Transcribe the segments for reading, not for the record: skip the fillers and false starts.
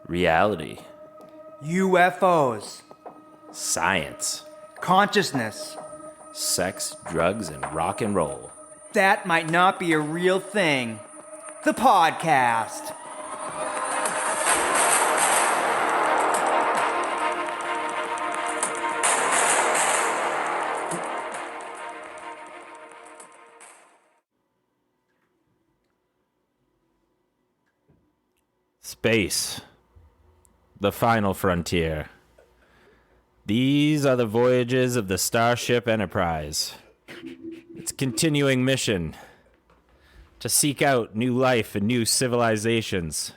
reality, UFOs, science, consciousness. sex, drugs, and rock and roll. That might not be a real thing. The podcast. Space, the final frontier. These are the voyages of the Starship Enterprise. Its continuing mission to seek out new life and new civilizations.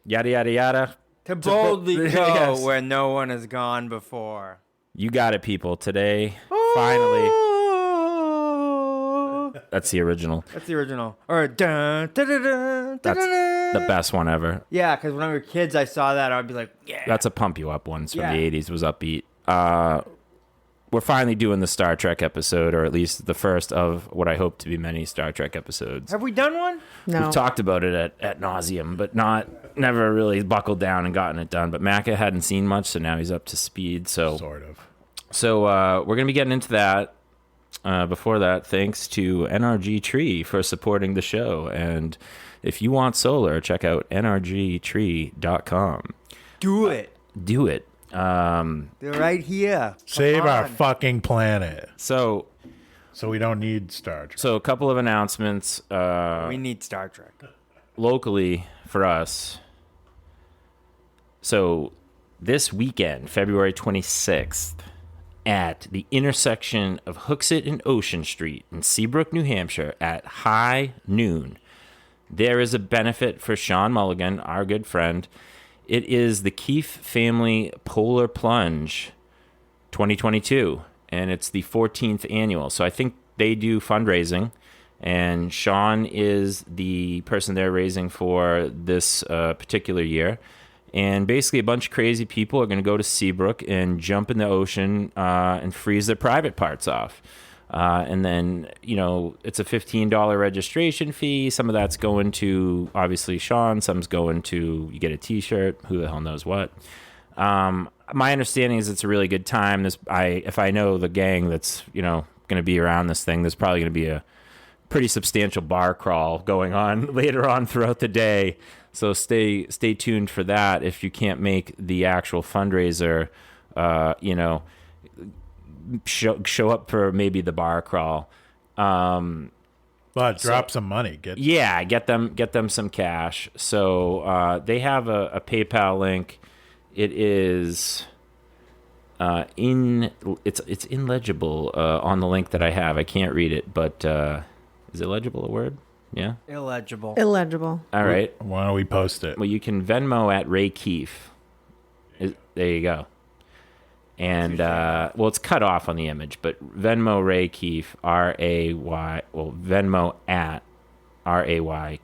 Yada, yada, yada. To boldly go Yes. where no one has gone before. You got it, people. Today, finally. That's the original. That's the original. Or dun, dun, dun, dun, That's dun, the best one ever. Yeah, because when we were kids, I saw that. I'd be like, yeah. That's a pump you up one from Yeah. the 80s. Was upbeat. We're finally doing the Star Trek episode, or at least the first of what I hope to be many Star Trek episodes. Have we done one? No. We've talked about it at nauseum, but never really buckled down and gotten it done. But Macca hadn't seen much, so now he's up to speed. So Sort of. we're gonna be getting into that. Before that, thanks to NRG Tree for supporting the show. And if you want solar, check out nrgtree.com. Do it. Do it. They're right here. Save Come our on. fucking planet. So So we don't need Star Trek. a couple of announcements We need Star Trek. locally for us. So this weekend, February 26th, at the intersection of Hooksett and Ocean Street in Seabrook, New Hampshire, at high noon, there is a benefit for Sean Mulligan, our good friend. It is the Keefe Family Polar Plunge 2022, and it's the 14th annual. So I think they do fundraising, and Sean is the person they're raising for this particular year. And basically a bunch of crazy people are going to go to Seabrook and jump in the ocean and freeze their private parts off. And then, it's a $15 registration fee. Some of that's going to, obviously, Sean. Some's going to, you get a T-shirt. Who the hell knows what. My understanding is it's a really good time. If I know the gang that's, going to be around this thing, there's probably going to be a pretty substantial bar crawl going on later on throughout the day. So stay tuned for that. If you can't make the actual fundraiser, show up for maybe the bar crawl. But drop some money. Get them some cash. So they have a PayPal link. It is it's illegible on the link that I have. I can't read it, but is illegible a word? Yeah. Illegible. Illegible. All right. Why don't we post it? Well, you can Venmo at Ray Keefe. There you go. And, it's cut off on the image, but Venmo Ray Keefe, Venmo at RAYKEEFE,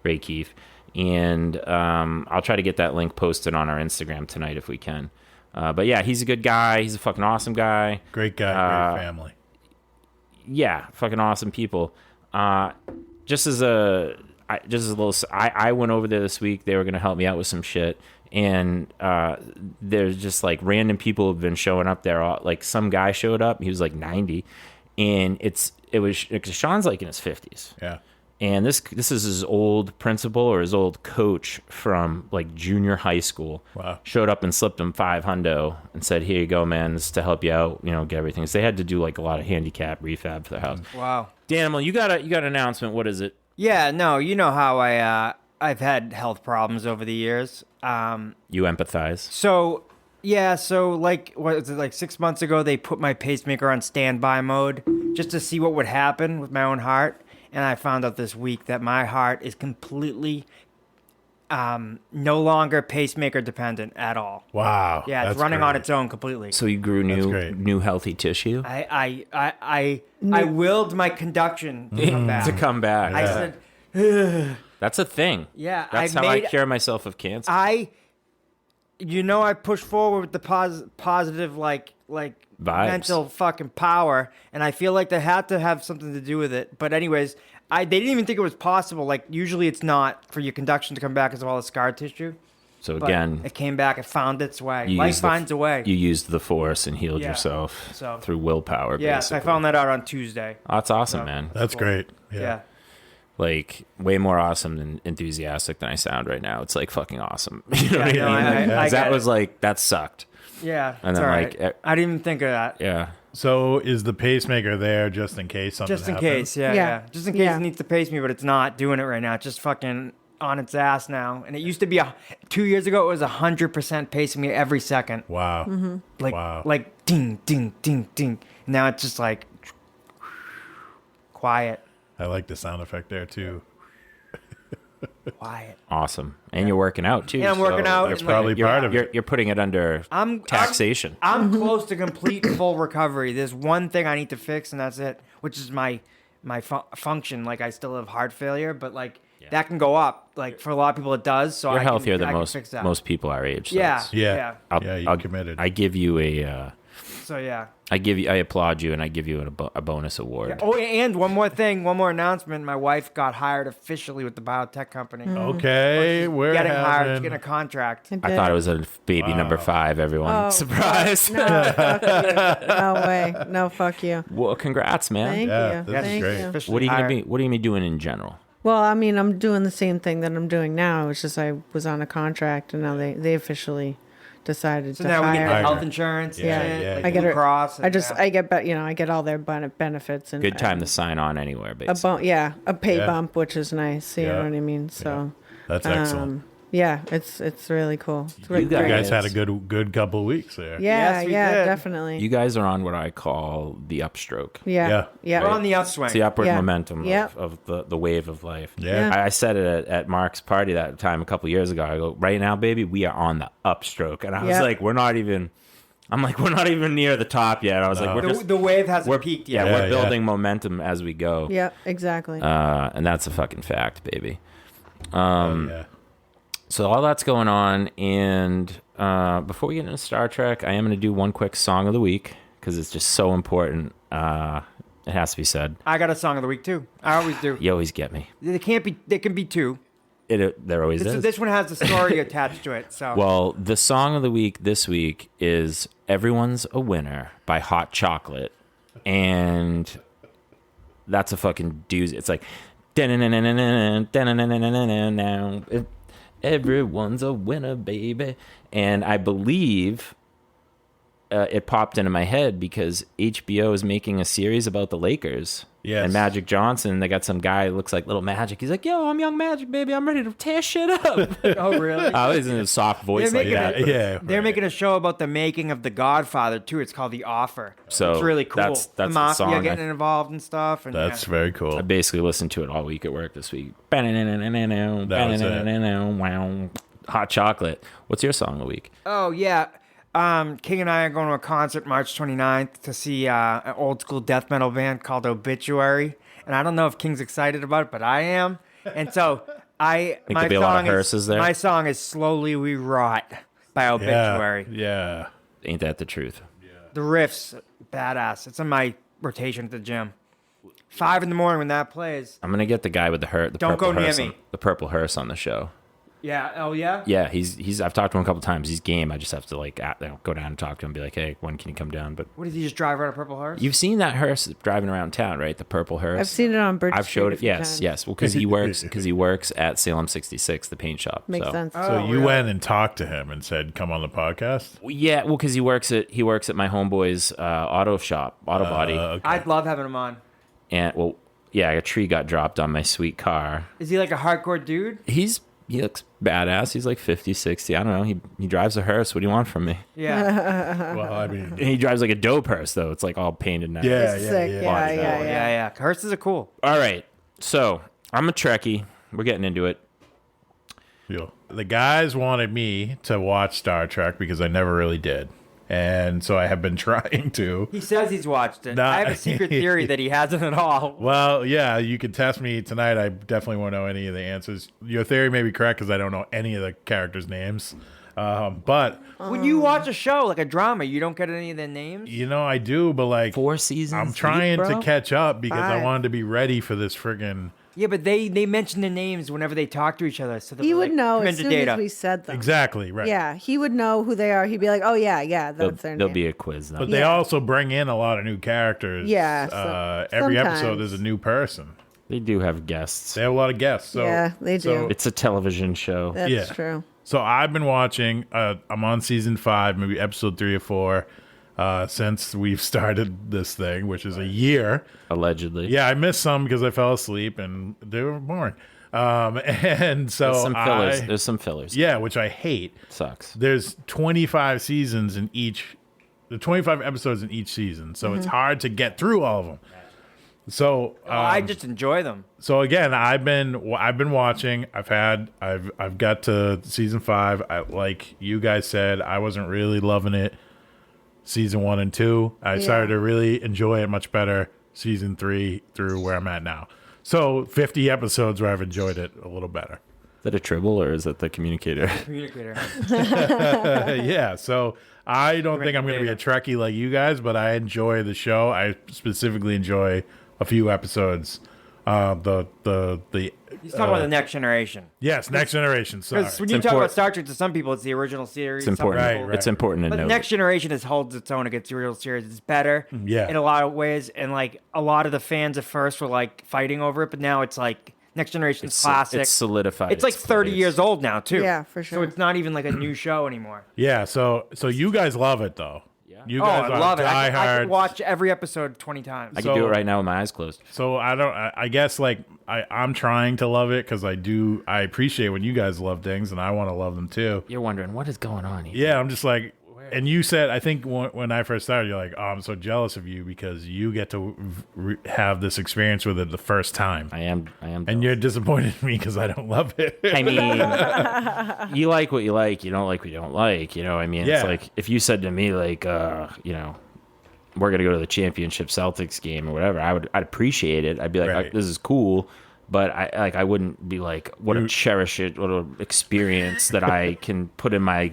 Ray Keefe. And I'll try to get that link posted on our Instagram tonight if we can. But yeah, he's a good guy. He's a fucking awesome guy. Great guy, great family. Yeah, fucking awesome people. Just as a little, I went over there this week. They were going to help me out with some shit, and there's just like random people have been showing up there. Like some guy showed up. He was like 90, and Sean's like in his 50s. Yeah. And this is his old principal or his old coach from like junior high school. Wow. Showed up and slipped him $500 and said, "Here you go, man. This is to help you out. Get everything." So they had to do like a lot of handicap refab for the house. Wow. Danimal, you got an announcement. What is it? Yeah, no, you know how I've had health problems over the years. You empathize. So like, what was it, like 6 months ago, they put my pacemaker on standby mode just to see what would happen with my own heart. And I found out this week that my heart is completely no longer pacemaker dependent at all. Wow. Yeah, it's that's running great. on its own completely. So you grew new healthy tissue I willed my conduction to come back. to come back. I said, "Ugh." That's a thing. Yeah, That's how I cure myself of cancer. I push forward with the positive, like Vibes. mental fucking power, and I feel like that had to have something to do with it. But anyways, They didn't even think it was possible. Like usually it's not for your conduction to come back because of all the scar tissue. So But again, it came back. It found its way. you Life used the- finds a way. you used the force and healed Yeah. yourself So- through willpower. Yes, basically. I found that out on Tuesday. Oh, that's awesome, So- man. That's Cool. great. Yeah. Yeah. Like way more awesome than enthusiastic than I sound right now. It's like fucking awesome. You know what no, I mean? I Like, that get was it. like that sucked. Yeah. And it's then, all like, right. I didn't even think of that. Yeah. So is the pacemaker there just in case something Just in happens? case, yeah, Yeah. yeah. Just in case Yeah. it needs to pace me, but it's not doing it right now. It's just fucking on its ass now. And it used to be 2 years ago. It was 100% pacing me every second, Wow. like Wow. like ding ding ding ding. Now it's just like quiet, I like the sound effect there too. quiet. Awesome. And you're working out too. Yeah, I'm working out. That's and, like, probably part of it. You're putting it under taxation. I'm close to complete full recovery. There's one thing I need to fix, and that's it, which is my function. Like I still have heart failure, but like that can go up. Like for a lot of people, it does. So You're I healthier can, than I can fix that. most people our age. So Yeah, it's- yeah. Yeah. You committed. I give you a. So yeah. I applaud you, and I give you a bonus award. Oh, and one more thing, one more announcement. My wife got hired officially with the biotech company. Okay, we're Getting hired, she's having. getting a contract. I thought it was a baby number 5. Everyone, Oh, surprise! No, fuck you. No way. No, fuck you. Well, congrats, man. Thank Yeah, you. this is Thank great. you. Officially What are you gonna hired. be? What are you gonna be doing in general? Well, I mean, I'm doing the same thing that I'm doing now. It's just I was on a contract, and now they officially decided So to now we get hire. the Hire. health insurance. Yeah, and shit, yeah, like I get Blue it. Cross. I just yeah. I get I get all their benefits and Good time to sign on anywhere, a basically. a pay Yeah. bump, which is nice. You Yeah. know what I mean? So That's excellent. yeah, it's really cool. It's really You guys- You great. guys had a good couple of weeks there. Yeah, Yes, we yeah, did. definitely. You guys are on what I call the upstroke. yeah, Yeah. yeah, We're on the upswing. It's the upward Yeah. momentum Yep. of the wave of life. Yeah. I said it at Mark's party that time a couple years ago. I go, right now, baby, we are on the upstroke. And I was Yep. like, we're not even near the top yet. I was like, we're the, just, the wave hasn't we're peaked yeah, yet. we're Yeah, building momentum as we go. yeah, exactly. And that's a fucking fact, baby. Yeah. So all that's going on. And before we get into Star Trek, I am going to do one quick song of the week because it's just so important. It has to be said. I got a song of the week too. I always do. You always get me. They can't be. They can be two. There always is. This one has the story attached to it. So Well, the song of the week this week is Everyone's a Winner by Hot Chocolate. And that's a fucking doozy. It's like, everyone's a winner, baby. And I believe it popped into my head because HBO is making a series about the Lakers. Yes. And Magic Johnson. They got some guy who looks like Little Magic. He's like, yo, I'm Young Magic, baby. I'm ready to tear shit up. oh really? I was in a soft voice They're like making that. Yeah. They're right. making a show about the making of The Godfather too. It's called The Offer. So it's really cool. that's the the mafia song getting involved and stuff. And That's yeah. very cool. I basically listened to it all week at work this week. Wow. Hot Chocolate. What's your song of the week? Oh yeah. King and I are going to a concert March 29th to see an old school death metal band called Obituary. And I don't know if King's excited about it, but I am. And so Think there'll be a lot of hearses there? My song is Slowly We Rot by Yeah. Obituary. Yeah. Ain't that the truth? The riffs, badass. It's in my rotation at the gym. 5 in the morning when that plays. I'm gonna get the guy with the Don't purple go near hearse me. the purple hearse on the show. Yeah. Oh yeah. Yeah, he's. I've talked to him a couple times. He's game. I just have to go down and talk to him. And be like, hey, when can you come down? But What did he just drive around a purple hearse? you've seen that hearse driving around town, right? The purple hearse. I've seen it on Bridge I've Street showed a it. few Yes, times. yes. Well, because he works at Salem 66, the paint shop. Makes so. sense. So Oh, you really? went and talked to him and said, "Come on the podcast." Yeah, well, because he works at my homeboy's auto shop, auto body, Okay. I'd love having him on. and yeah, a tree got dropped on my sweet car. Is he like a hardcore dude? He looks badass. He's like 50, 60. I don't know. He drives a hearse. What do you want from me? Yeah. Well, I mean, And he drives like a dope hearse though. It's like all painted nice. yeah, It's yeah, sick. yeah. Yeah, yeah, yeah. Hearses are cool. All right. So I'm a Trekkie. We're getting into it. Yeah. The guys wanted me to watch Star Trek because I never really did, and so I have been trying to. He says he's watched it. Nah. I have a secret theory that he hasn't at all. Well, yeah, you can test me tonight. I definitely won't know any of the answers. Your theory may be correct because I don't know any of the characters' names. But When you watch a show like a drama, you don't get any of their names. I do, but like 4 seasons. I'm trying deep, to bro? catch up because I 5. wanted to be ready for this friggin' Yeah, but they mention their names whenever they talk to each other. So He would know come as into soon data. as we said them. exactly right. Yeah, he would know who they are. He'd be like, "Oh yeah, that's their There'll name." be a quiz. Though. But they Yeah. also bring in a lot of new characters. Yeah, so- every episode sometimes. is a new person. They do have guests. They have a lot of guests. So, Yeah, they do. so- It's a television show. That's yeah. true. So I've been watching. I'm on season 5, maybe episode 3 or 4, since we've started this thing, which is a year. Allegedly. Yeah, I missed some because I fell asleep and they were boring. And so There's some fillers. There's some fillers. yeah, which I hate. Sucks. There's 25 seasons in each. The 25 episodes in each season, so it's hard to get through all of them. So I just enjoy them. So again, I've been watching. I've got to season 5. Like you guys said, I wasn't really loving it. Season 1 and 2, I started to really enjoy it much better. Season 3 through where I'm at now. So 50 episodes where I've enjoyed it a little better. Is that a Tribble or is that the communicator? Communicator. Yeah. So I don't think I'm going to be a Trekkie like you guys, but I enjoy the show. I specifically enjoy a few episodes. He's talking about the Next Generation. Yes, Next Generation. Sorry. Because when you talk about Star Trek, to some people, it's the original series. It's important. Some people- Right. It's important to But know. the Next Generation holds its own against the original series. It's better Yeah. in a lot of ways. And like a lot of the fans at first were like fighting over it, but now it's like Next Generation's classic. It's solidified. It's like 30 place. years old now, too. Yeah, for So sure. it's not even like a new show anymore. Yeah. So you guys love it though. Yeah. You Oh, guys I are love it. I diehard. could watch every episode 20 times. I can do So- it right now with my eyes closed. So I guess like I'm trying to love it because I appreciate when you guys love things and I want to love them too. You're wondering what is going on here. Yeah, I'm just like, and you said, I think when I first started, you're like, oh, I'm so jealous of you because you get to have this experience with it the first time. I am. And you're disappointed in me because I don't love it. I mean, you like what you like. You don't like what you don't like. You know, I mean, Yeah. it's like if you said to me, like, we're gonna go to the championship Celtics game or whatever, I'd appreciate it. I'd be like, Right. this is cool, but I wouldn't be like, what a cherish it, what an experience that I can put in my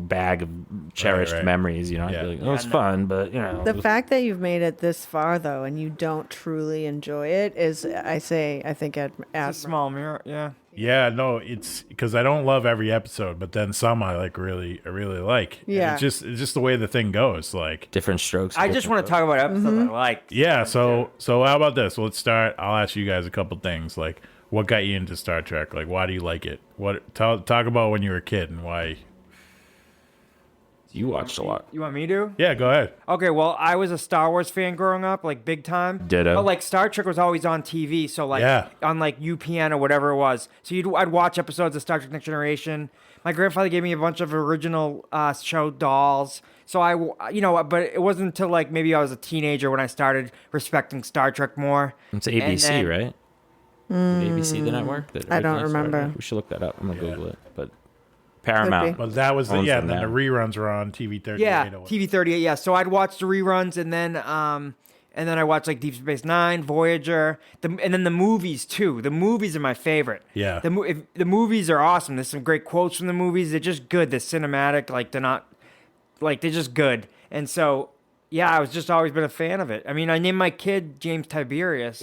bag of cherished right. memories. You know, Yeah. I'd be like, oh, it's fun, but The fact that you've made it this far, though, and you don't truly enjoy it is, I think, It's a small mirror, yeah. Yeah, no, it's because I don't love every episode, but then some I really like. And Yeah. it's just the way the thing goes. Like, different strokes. I just want to talk about episodes I like. yeah. So how about this? Let's start. I'll ask you guys a couple things. Like, what got you into Star Trek? Like, why do you like it? Talk about when you were a kid and why. You watched a lot. You want me to? Yeah, go ahead. Okay, well, I was a Star Wars fan growing up, like big time. Ditto. But like Star Trek was always on TV, so like Yeah. on like UPN or whatever it was. So I'd watch episodes of Star Trek Next Generation. My grandfather gave me a bunch of original show dolls. So but it wasn't until like maybe I was a teenager when I started respecting Star Trek more. It's ABC, then- right? ABC, the network. That I don't originally started? remember. We should look that up. I'm gonna Google it. But Paramount. But that was Owns and them then the now. reruns were on TV 38. Yeah, or whatever. TV 38. Yeah, so I'd watch the reruns and then I watched like Deep Space Nine, Voyager, and then the movies too. The movies are my favorite. Yeah. The movies are awesome. There's some great quotes from the movies. They're just good. They're cinematic. Like they're not, like they're just good. And so, yeah, I was just always been a fan of it. I mean, I named my kid James Tiberius.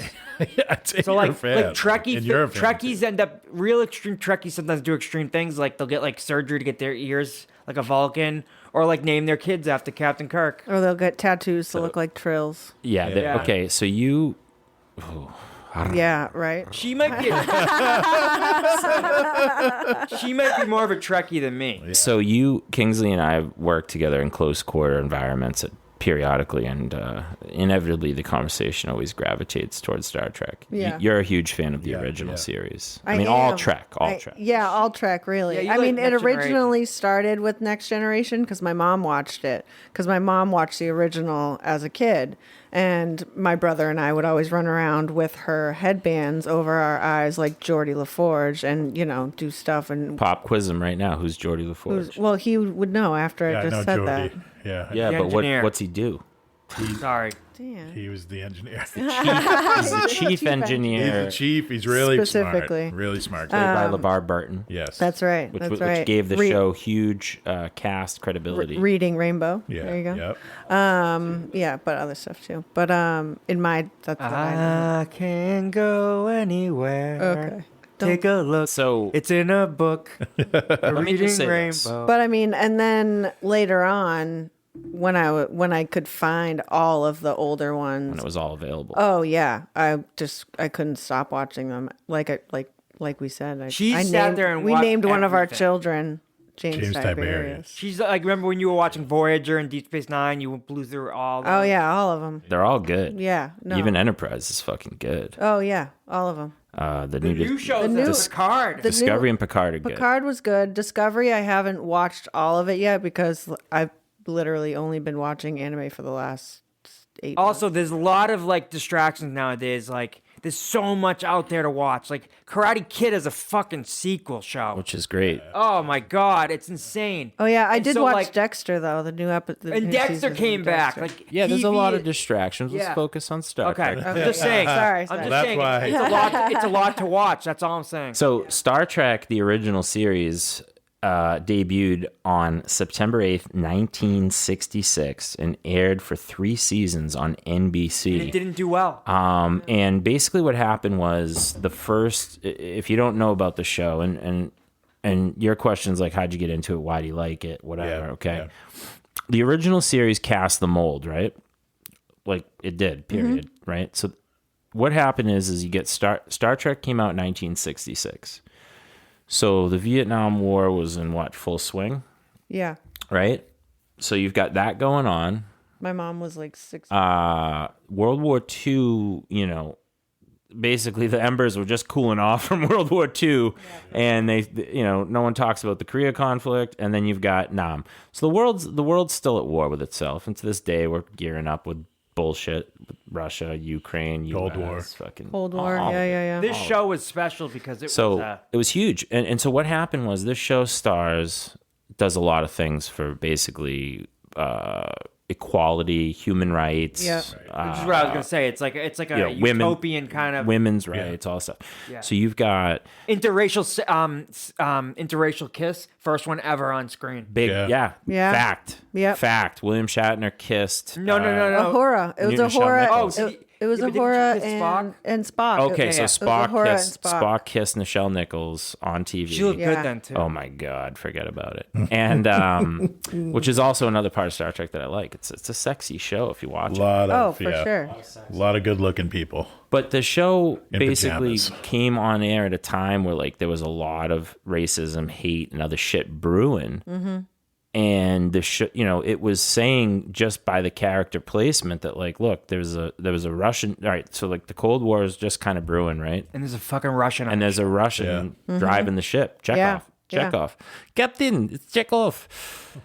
Yeah, So like fan. Trekkies, And you're a fan, Trekkies end up real extreme. Trekkies sometimes do extreme things, like they'll get like surgery to get their ears like a Vulcan, or like name their kids after Captain Kirk. Or they'll get tattoos to look like trills. Yeah. Yeah. Okay. So you. Yeah, right. She might be. She might be more of a Trekkie than me. So you, Kingsley, and I work together in close quarter environments periodically, and inevitably the conversation always gravitates towards Star Trek. Yeah. You're a huge fan of the Yeah, original yeah. series. I I mean, all am. Trek. Yeah, all Trek, really. Yeah, you I like mean, it Next Generation. originally started with Next Generation because my mom watched it. Because my mom watched the original as a kid. And my brother and I would always run around with her headbands over our eyes like Geordie LaForge and, do stuff. And Pop quiz him right now. Who's Geordie LaForge? well, he would know after Yeah, I I just know said Jody. that. Yeah. Yeah, The but engineer. what's he do? Sorry. Damn. He was the engineer. He's the chief He's engineer. the chief. He's really Specifically. smart. Really smart. Played by LeVar Burton. Yes. That's right. Which, That's which right. gave the show huge cast credibility. Reading Rainbow. Yeah. There you go. Yep. Yeah, but other stuff too. But in my that's what I know. I can go anywhere. Okay. Take a look. So It's in a book. me just say this. Rainbow. But I mean, and then later on, when I could find all of the older ones, when it was all available. oh yeah, I couldn't stop watching them. Like we said, She I sat named, there and we watched named one of our everything. children James James Tiberius. Tiberius. She's like, remember when you were watching Voyager and Deep Space Nine? You blew through all. Oh yeah, all of them. They're all good. Yeah, no. Even Enterprise is fucking good. Oh yeah, all of them. The The new shows. new- The Picard. Discovery and Picard are good. Picard was good. Discovery, I haven't watched all of it yet because I've literally only been watching anime for the last 8 months. Also, there's a lot of like distractions nowadays. Like, there's so much out there to watch. Like, Karate Kid is a fucking sequel show. which is great. Oh my god, it's insane. Oh yeah, I And did so, watch like- Dexter though. The new episode. And Dexter came back. Like, Yeah, there's a lot of TV distractions. Let's Yeah. focus on Star Okay, Trek. I'm just saying. Sorry, I'm sorry. just That's saying. why- It's a lot. It's a lot to watch. That's all I'm saying. So Star Trek, the original series, debuted on September 8th, 1966, and aired for 3 seasons on NBC. It didn't do well. And basically what happened was the first, if you don't know about the show, and your question's like, how'd you get into it? Why do you like it? Whatever. Yeah, Okay. yeah. The original series cast the mold, right? Like it did, period. Right. So what happened is you get Star Trek came out in 1966. So the Vietnam War was in what, full swing, Yeah, right? So you've got that going on. my mom was like 6. World War II, basically the embers were just cooling off from World War II, and no one talks about the Korea conflict, and then you've got Nam. So the world's still at war with itself, and to this day we're gearing up with bullshit with Russia, Ukraine, US, Cold War. fucking Cold War. all of it. Yeah. This show was special because it So was. it was huge, and so what happened was this show does a lot of things for basically equality, human rights, Yeah. Which is what I was gonna say. It's like a women- utopian kind of women's rights, all that stuff. Yeah. So you've got interracial kiss, first one ever on screen. big, Yeah. Yeah. fact, fact. William Shatner kissed. No. Ahura. It was Newton Shaw Ahura. Nichols. It was Yeah, but didn't Ahura she kiss Spock? and Spock. Okay, Yeah, so yeah. Spock Uhura kissed and Spock. Spock kissed Nichelle Nichols on TV. She looked Yeah. good then too. Oh my God, forget about it. And which is also another part of Star Trek that I like. It's a sexy show if you watch it. Oh, for sure. A lot of good-looking people. But the show In basically pajamas. came on air at a time where like there was a lot of racism, hate, and other shit brewing. And the it was saying just by the character placement that like, look, there was a Russian. All right, so like the Cold War is just kind of brewing, right? And there's a fucking Russian. And there's a Russian driving the ship. Yeah. Chekhov. Captain, it's Chekhov.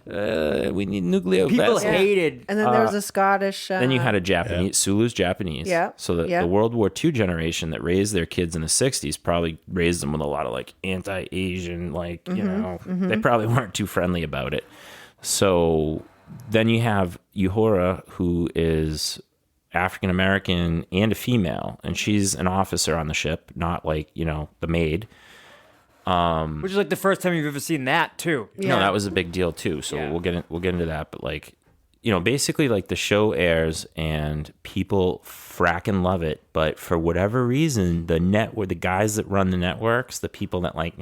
We need nuclear people vessels. hated. And then there was a Scottish. Then you had a Japanese, Sulu's Japanese. Yeah, So yeah. the World War II generation that raised their kids in the 60s probably raised them with a lot of like anti-Asian, like, they probably weren't too friendly about it. So then you have Uhura, who is African-American and a female, and she's an officer on the ship, not like, the maid. Which is like the first time you've ever seen that too. No, that was a big deal too. So Yeah. we'll get into that. But like, basically like the show airs and people fracking love it. But for whatever reason, the guys that run the networks, the people that like,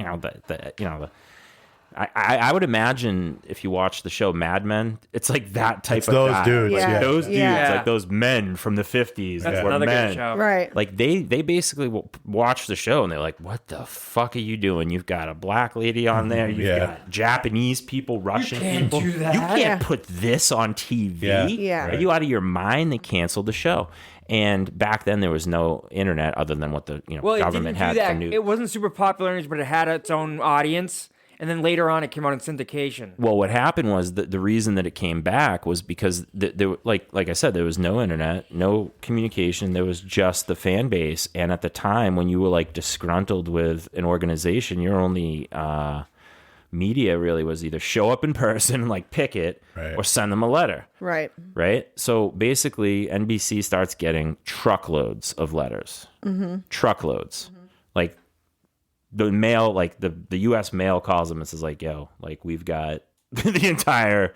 I would imagine if you watch the show Mad Men, it's like that type It's of those guy. dudes. Yeah. Yeah. Those dudes, Yeah. like those men from the 50s That's that were another men. good show. Right. Like they basically watch the show and they're like, "What the fuck are you doing? You've got a black lady on there. You've Yeah. got Japanese people, Russian can't people. do that. You can't Yeah. put this on TV. Yeah. Yeah. Are you out of your mind?" They canceled the show. And back then there was no internet other than what the Well, it government didn't had do that. for news. It wasn't super popular, but it had its own audience. And then later on, it came out in syndication. Well, what happened was that the reason that it came back was because there, like I said, there was no internet, no communication. There was just the fan base, and at the time when you were like disgruntled with an organization, you're only media really was either show up in person, like picket, Right. or send them a letter. Right. Right? So basically, NBC starts getting truckloads of letters. Truckloads. Like the mail, like the U.S. mail calls them and says, like, yo, like we've got the entire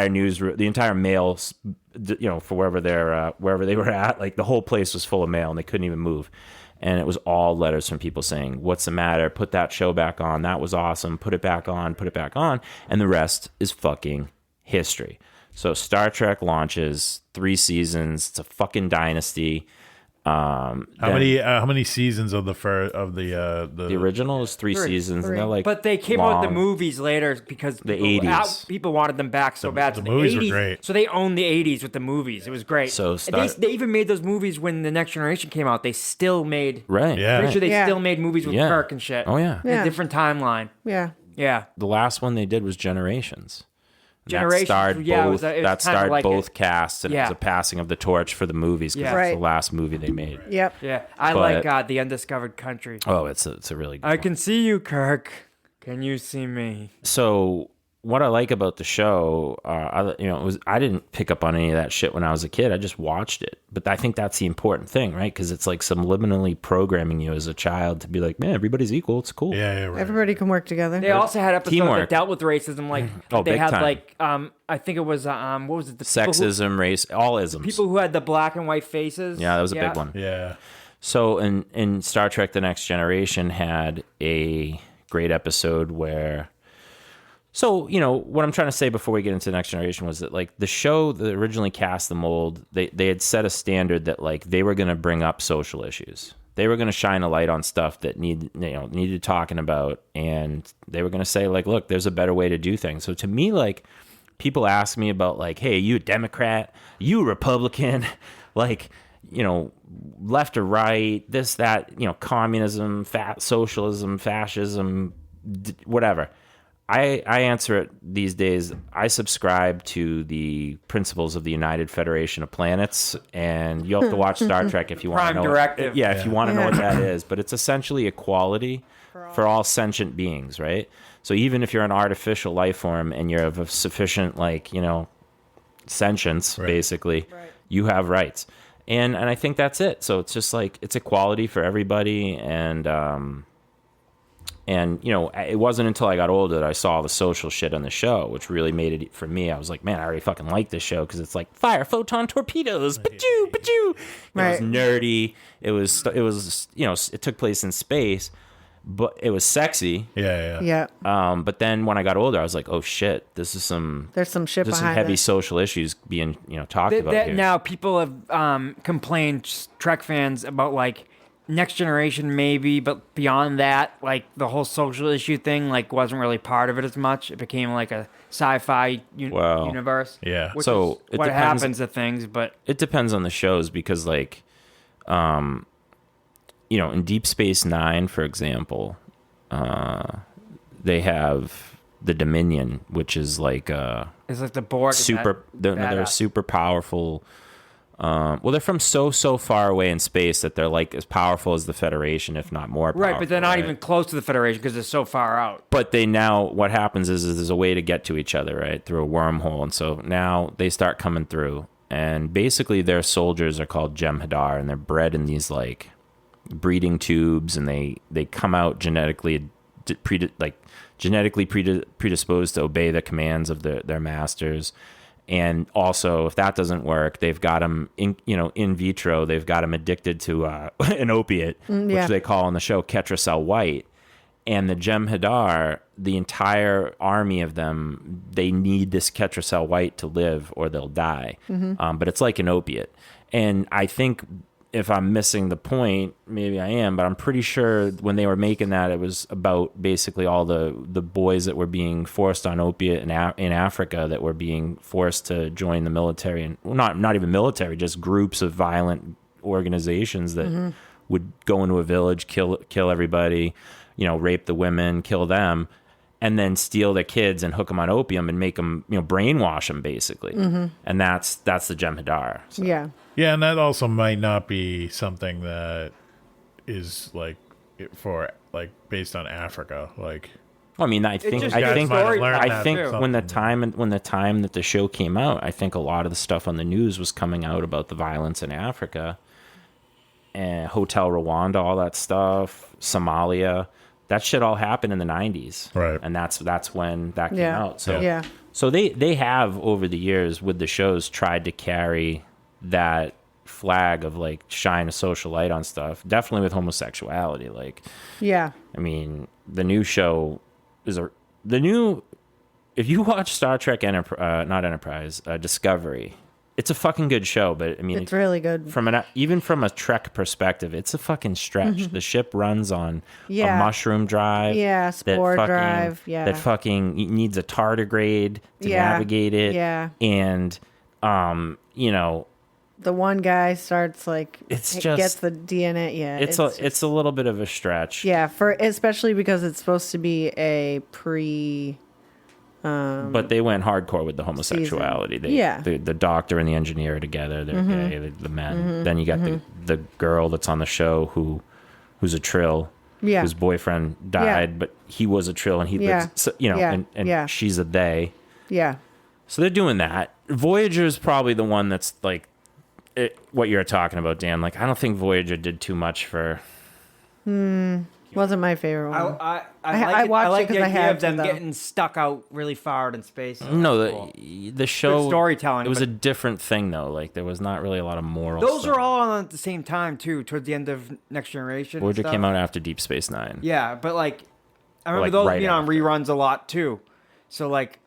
news, the entire mail, for wherever they were at. Like the whole place was full of mail and they couldn't even move. And it was all letters from people saying, what's the matter? Put that show back on. That was awesome. Put it back on. Put it back on. And the rest is fucking history. So Star Trek launches 3 seasons. It's a fucking dynasty. How many seasons of the original is 3 seasons, and they're like, But they came out with the long. movies later because The people, 80s. people wanted them back so bad. the So movies were 80s, great. So they owned the 80s with the movies. It was great. So And they even made those movies when The Next Generation came out. They still made. right? Yeah. Pretty sure they Yeah. still made movies with Yeah. Kirk and shit. Oh yeah. In Yeah. a different timeline. Yeah. Yeah. The last one they did was Generations. Generations, That starred yeah, it both, was kinda that starred like both it. casts, and it Yeah. was a passing of the torch for the movies because Yeah. it's Right. the last movie they made. Yep. Yeah. I But- like The Undiscovered Country. Oh, it's a really good I one. can see you, Kirk. Can you see me? So what I like about the show, I didn't pick up on any of that shit when I was a kid. I just watched it. But I think that's the important thing, right? Because it's like subliminally programming you as a child to be like, man, everybody's equal. It's cool. Yeah, right. Everybody can work together. They also had episodes Teamwork. that dealt with racism, like Oh, they big had time. like I think it was what was it? The people Sexism, race, all isms. people who had the black and white faces. Yeah, that was a big one. Yeah. So in Star Trek The Next Generation had a great episode where what I'm trying to say before we get into The Next Generation was that like the show that originally cast the mold, they had set a standard that like they were going to bring up social issues. They were going to shine a light on stuff that needed talking about, and they were going to say like, look, there's a better way to do things. So to me, like people ask me about like, hey, are you a Democrat? Are you a Republican? Like, left or right, this, that, communism, socialism, fascism, whatever. I answer it these days. I subscribe to the principles of the United Federation of Planets, and you'll have to watch Star Trek if you want to Prime know. Directive. If you want to know what that is. But it's essentially equality for all sentient beings, right? So even if you're an artificial life form and you're of a sufficient, sentience, basically, you have rights. And I think that's it. So it's just like it's equality for everybody, and it wasn't until I got older that I saw the social shit on the show, which really made it for me. I was like, man, I already fucking like this show because it's like fire photon torpedoes, pachoo, pachoo. Right. It was nerdy. It was it took place in space, but it was sexy. Yeah. Yeah. But then when I got older, I was like, oh shit, this is some There's some shit there's some behind heavy it. social issues being talked about here. Now people have complained, Trek fans, about like Next Generation maybe, but beyond that, like the whole social issue thing, like wasn't really part of it as much. It became like a sci-fi Well, universe. Yeah. Which So, is it what depends- happens to things, but It depends on the shows because in Deep Space Nine, for example, they have the Dominion, which is like it's like the Borg. is super. that They're badass. super powerful. They're from so far away in space that they're like as powerful as the Federation, if not more powerful. Right, but they're not right? even close to the Federation because they're so far out. But what happens is there's a way to get to each other, right, through a wormhole, and so now they start coming through, and basically their soldiers are called Jem'Hadar, and they're bred in these like breeding tubes, and they come out genetically predisposed to obey the commands of their masters. And also, if that doesn't work, they've got them in vitro. They've got them addicted to an opiate, yeah. which they call on the show Ketracel White. And the Jem'Hadar, the entire army of them, they need this Ketracel White to live, or they'll die. But it's like an opiate. And I think if I'm missing the point, maybe I am, but I'm pretty sure when they were making that, it was about basically all the boys that were being forced on opiate in Africa that were being forced to join the military, and not even military, just groups of violent organizations that would go into a village, kill everybody, rape the women, kill them, and then steal their kids and hook them on opium and make them, brainwash them basically. And that's the Jem'Hadar. So. Yeah. Yeah, and that also might not be something that is like for like based on Africa. Like I mean, I think just I good think storytelling, I think too. when the time that the show came out, I think a lot of the stuff on the news was coming out about the violence in Africa and Hotel Rwanda, all that stuff, Somalia. That shit all happened in the 90s. Right. And that's when that came Yeah. out. So Yeah. so they have over the years with the shows tried to carry that flag of like shine a social light on stuff. Definitely with homosexuality. Like, Yeah. I mean, the new show is if you watch Star Trek Discovery, it's a fucking good show, but I mean, It's really good. even from a Trek perspective, it's a fucking stretch. The ship runs on Yeah. a mushroom drive. Yeah, spore drive, yeah. That fucking needs a tardigrade to Yeah, navigate it. yeah. And, you know, The one guy starts like It's he just- gets the DNA. Yeah, it's a little bit of a stretch. yeah, for especially because it's supposed to be a pre. But they went hardcore with the homosexuality. Yeah. The doctor and the engineer are together. They're gay. The men. Then you got the girl that's on the show who's a Trill. Yeah. Whose boyfriend died, but he was a Trill, and he Yeah. lives. So, you know, Yeah. and Yeah. she's a they. Yeah, So they're doing that. Voyager is probably the one that's like what you're talking about, Dan. Like, I don't think Voyager did too much for. wasn't my favorite one. I watched like it 'cause the I idea had of them to, though. getting stuck out really far out in space. No, Cool. the show Good storytelling, It was but- a different thing though. Like there was not really a lot of moral. Those stuff. are all on at the same time too, towards the end of Next Generation. and Voyager stuff. came out after Deep Space Nine. Yeah, but like, I remember like, those right being on after. reruns a lot too. So like,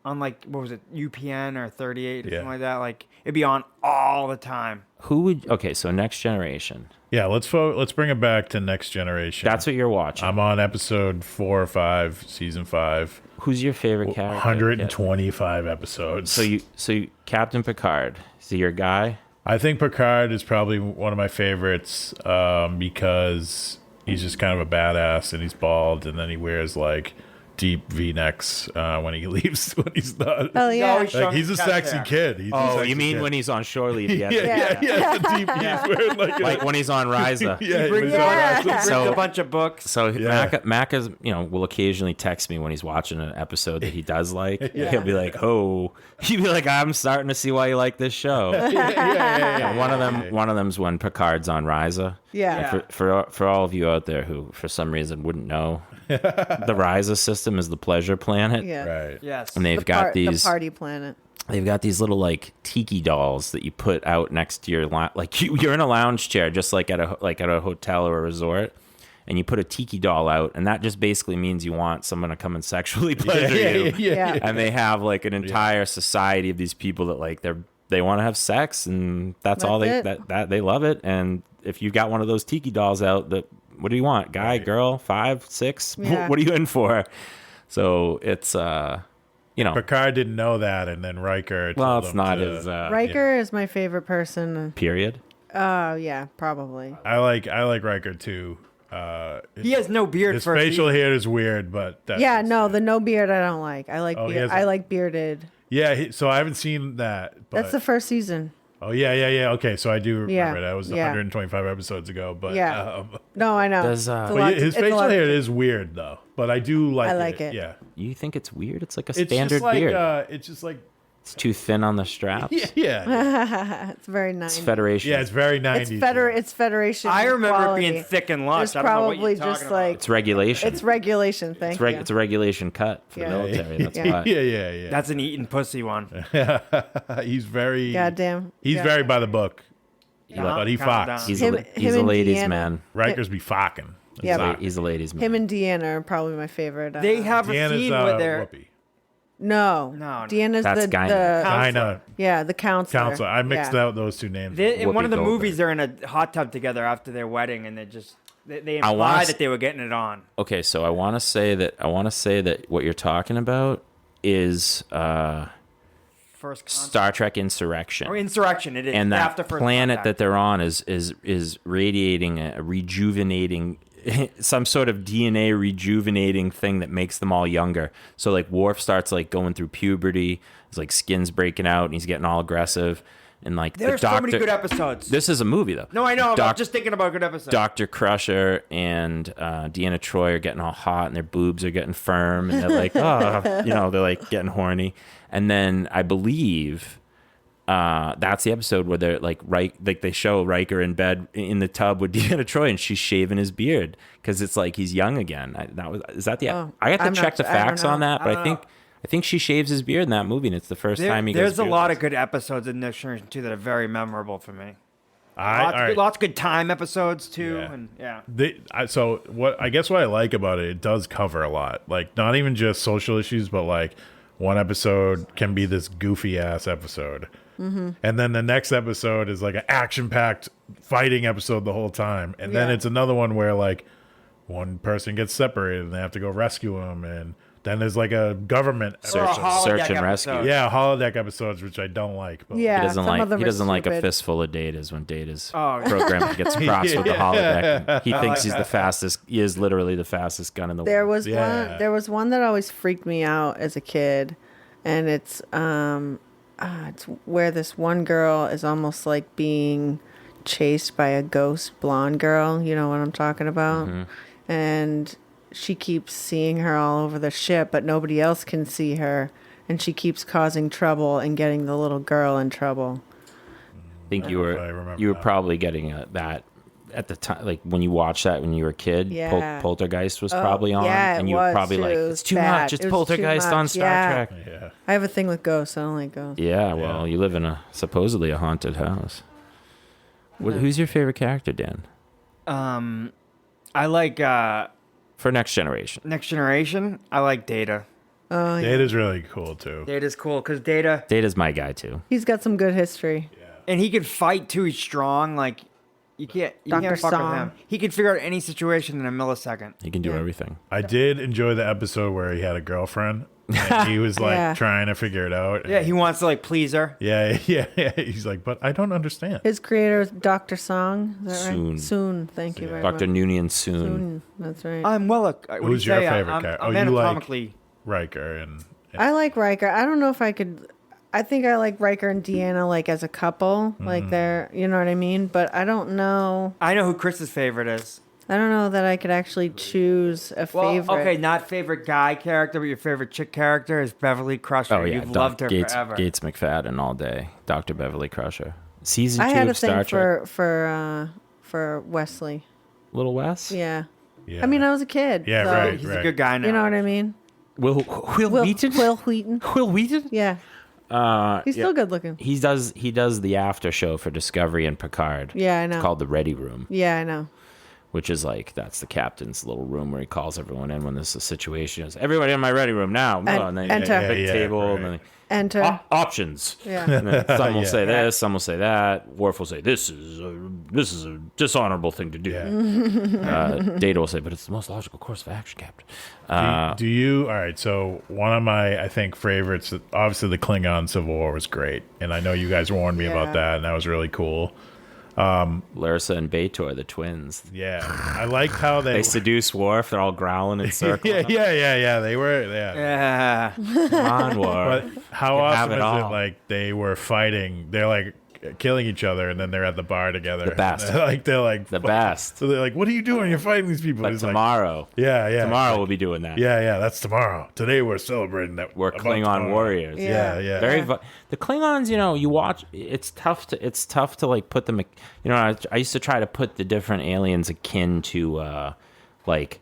on like what was it, UPN or 38 or Yeah. something like that. Like it'd be on all the time. Who would? Okay, so Next Generation. Yeah, let's bring it back to Next Generation. That's what you're watching. I'm on episode 4 or 5, season 5. Who's your favorite character? 125 episodes. So you Captain Picard. Is he your guy? I think Picard is probably one of my favorites because he's just kind of a badass and he's bald and then he wears like deep V-necks when he leaves when he's not. Oh yeah, always- Like he's a Chest sexy hair. kid. He's a Oh, sexy you mean kid. when he's on shore leave? yeah, Yeah. the deep. He's wearing like Like when he's on Ryza. yeah, He brings, he's on he Ryza. brings So- a bunch of books. So Yeah. Macca's, will occasionally text me when he's watching an episode that he does like. He'll be like, "Oh," he'd be like, "I'm starting to see why you like this show." yeah. One of them's when Picard's on Ryza. yeah. And for all of you out there who for some reason wouldn't know, the Ryza system is the pleasure planet. Yeah. Right. Yes. And they've got these the party planet. they've got these little like tiki dolls that you put out next to your like you're in a lounge chair just like at a hotel or a resort. And you put a tiki doll out, and that just basically means you want someone to come and sexually pleasure you. Yeah. And they have like an entire society of these people that like they want to have sex, and that's all That's they it. that they love it. And if you got one of those tiki dolls out, what do you want? Guy, girl, 5, 6? Yeah. What are you in for? So it's Picard didn't know that, and then Riker. well, told it's him not to- his Riker is my favorite person. period. Oh yeah, probably. I like Riker too. He has no beard His for a facial season. hair is weird, but that's Yeah, no, the no beard I don't like. I like Oh, he beard. has I a- like bearded. Yeah, so I haven't seen that. But, That's the first season. Oh yeah. Okay, so I do remember Yeah, that. Was yeah. 125 episodes ago, but Yeah. No, I know. Does, It's a but lot- his it's a facial lot- hair is weird though. But I do like I like it. Yeah, You think it's weird? It's like a it's standard just like beard. it's just like It's too thin on the straps. yeah. It's very nice. It's Federation. Yeah, it's very 90s. It's Federation. I remember quality. it being thick and lush. It's I don't know what probably you're talking just about. like It's regulation. it's regulation. Thank you. It's a regulation cut for Yeah. the military. That's Yeah. why. Yeah. That's an eating pussy one. He's very Goddamn. He's Yeah. very by the book. But he Calm fox. down. He's Him- a he's him a and ladies' Deanna. man. Rikers be fucking. Yeah, He's he's a ladies' man. Him and Deanna are probably my favorite. They have a Deanna's scene where they're Whoopi. no. No. Deanna's That's the Guinan. Kinda the counselor. I mixed Yeah. out those two names. in one Whoopi of the Goldberg. movies. They're in a hot tub together after their wedding, and they I wanna imply s- that they were getting it on. Okay, so I want to say that what you're talking about is First contact. Star Trek Insurrection. Or Insurrection. It is And that after first planet contact. that they're on is radiating a rejuvenating some sort of DNA rejuvenating thing that makes them all younger. So like Worf starts like going through puberty, his like skin's breaking out and he's getting all aggressive. and like There's so many good episodes. This is a movie though. No, I know. I'm just thinking about good episodes. Dr. Crusher and Deanna Troi are getting all hot and their boobs are getting firm and they're like, oh, they're like getting horny. And then I believe that's the episode where they're like they show Riker in bed in the tub with Deanna Troi and she's shaving his beard because it's like he's young again. I have to check the facts on that, but I think she shaves his beard in that movie, and it's the first time he goes. There's a lot of good episodes in Next Generation too that are very memorable for me. Lots of good time episodes too, So what I like about it does cover a lot. Like not even just social issues, but like one episode can be this goofy ass episode, and then the next episode is like an action packed fighting episode the whole time, and then it's another one where like one person gets separated and they have to go rescue him and. Then there's like a government search and rescue. Yeah, holodeck episodes, which I don't like. But he doesn't like a fistful of datas when Data's program gets crossed with the holodeck. He thinks he's the fastest. He is literally the fastest gun in the world. There was one that always freaked me out as a kid, and it's where this one girl is almost like being chased by a ghost blonde girl. You know what I'm talking about? Mm-hmm. And she keeps seeing her all over the ship, but nobody else can see her, and she keeps causing trouble and getting the little girl in trouble. I think you were probably getting that at the time, like when you watched that when you were a kid. Yeah. Poltergeist was probably on, and you were probably like, it's too much. It's Poltergeist on Star Trek. Yeah. I have a thing with ghosts. I don't like ghosts. Yeah, well, you live in supposedly a haunted house. Who's your favorite character, Dan? I like. For Next Generation. Next Generation, I like Data. Oh, yeah. Data's really cool too. Data's cool because Data's my guy too. He's got some good history. Yeah. And he can fight too. He's strong. Like you can't fuck with him. He can figure out any situation in a millisecond. He can do everything. I did enjoy the episode where he had a girlfriend. And he was like trying to figure it out. Yeah, he wants to like please her. Yeah. He's like, but I don't understand. His creator is Dr. Song. Is that right? Soon. Thank you very much. Dr. Noonien Soon. That's right. Who's your favorite character? I'm anatomically like Riker and I like Riker. I don't know if I could. I think I like Riker and Deanna like as a couple. Like they're, you know what I mean? But I don't know. I know who Chris's favorite is. I don't know that I could actually choose a favorite. Okay, not favorite guy character, but your favorite chick character is Beverly Crusher. Oh, yeah. You've loved her forever. Gates McFadden all day. Dr. Beverly Crusher. Season 2 I had a of Star thing Trek. for Wesley. Little Wes? Yeah. I mean, I was a kid. Yeah, so right. He's a good guy now. You know what I mean? Will Wheaton? Will Wheaton. Will Wheaton? Yeah. He's still good looking. He does the after show for Discovery and Picard. Yeah, I know. It's called the Ready Room. Yeah, I know. Which is like, that's the captain's little room where he calls everyone in when there's a situation. He goes, everybody in my ready room now. And then enter. Big table. Right. And then enter. Options. Yeah. And then some will say this, some will say that. Worf will say, this is a dishonorable thing to do. Yeah. Data will say, but it's the most logical course of action, Captain. Do you? All right. So one of my, I think, favorites, obviously the Klingon Civil War was great. And I know you guys warned me about that, and that was really cool. Larsa and B'Etor, the twins. Yeah, I liked how they seduce Worf. They're all growling and circling. yeah. They were. Yeah. Come on, Worf. But how awesome is it? Like they were fighting. They're like killing each other, and then they're at the bar together. The best. They're like the best. So they're like, "What are you doing? You're fighting these people." But tomorrow. Yeah. Tomorrow we'll be doing that. Yeah. That's tomorrow. Today we're celebrating that we're Klingon warriors. Yeah. The Klingons, you watch. It's tough to like put them. I used to try to put the different aliens akin to like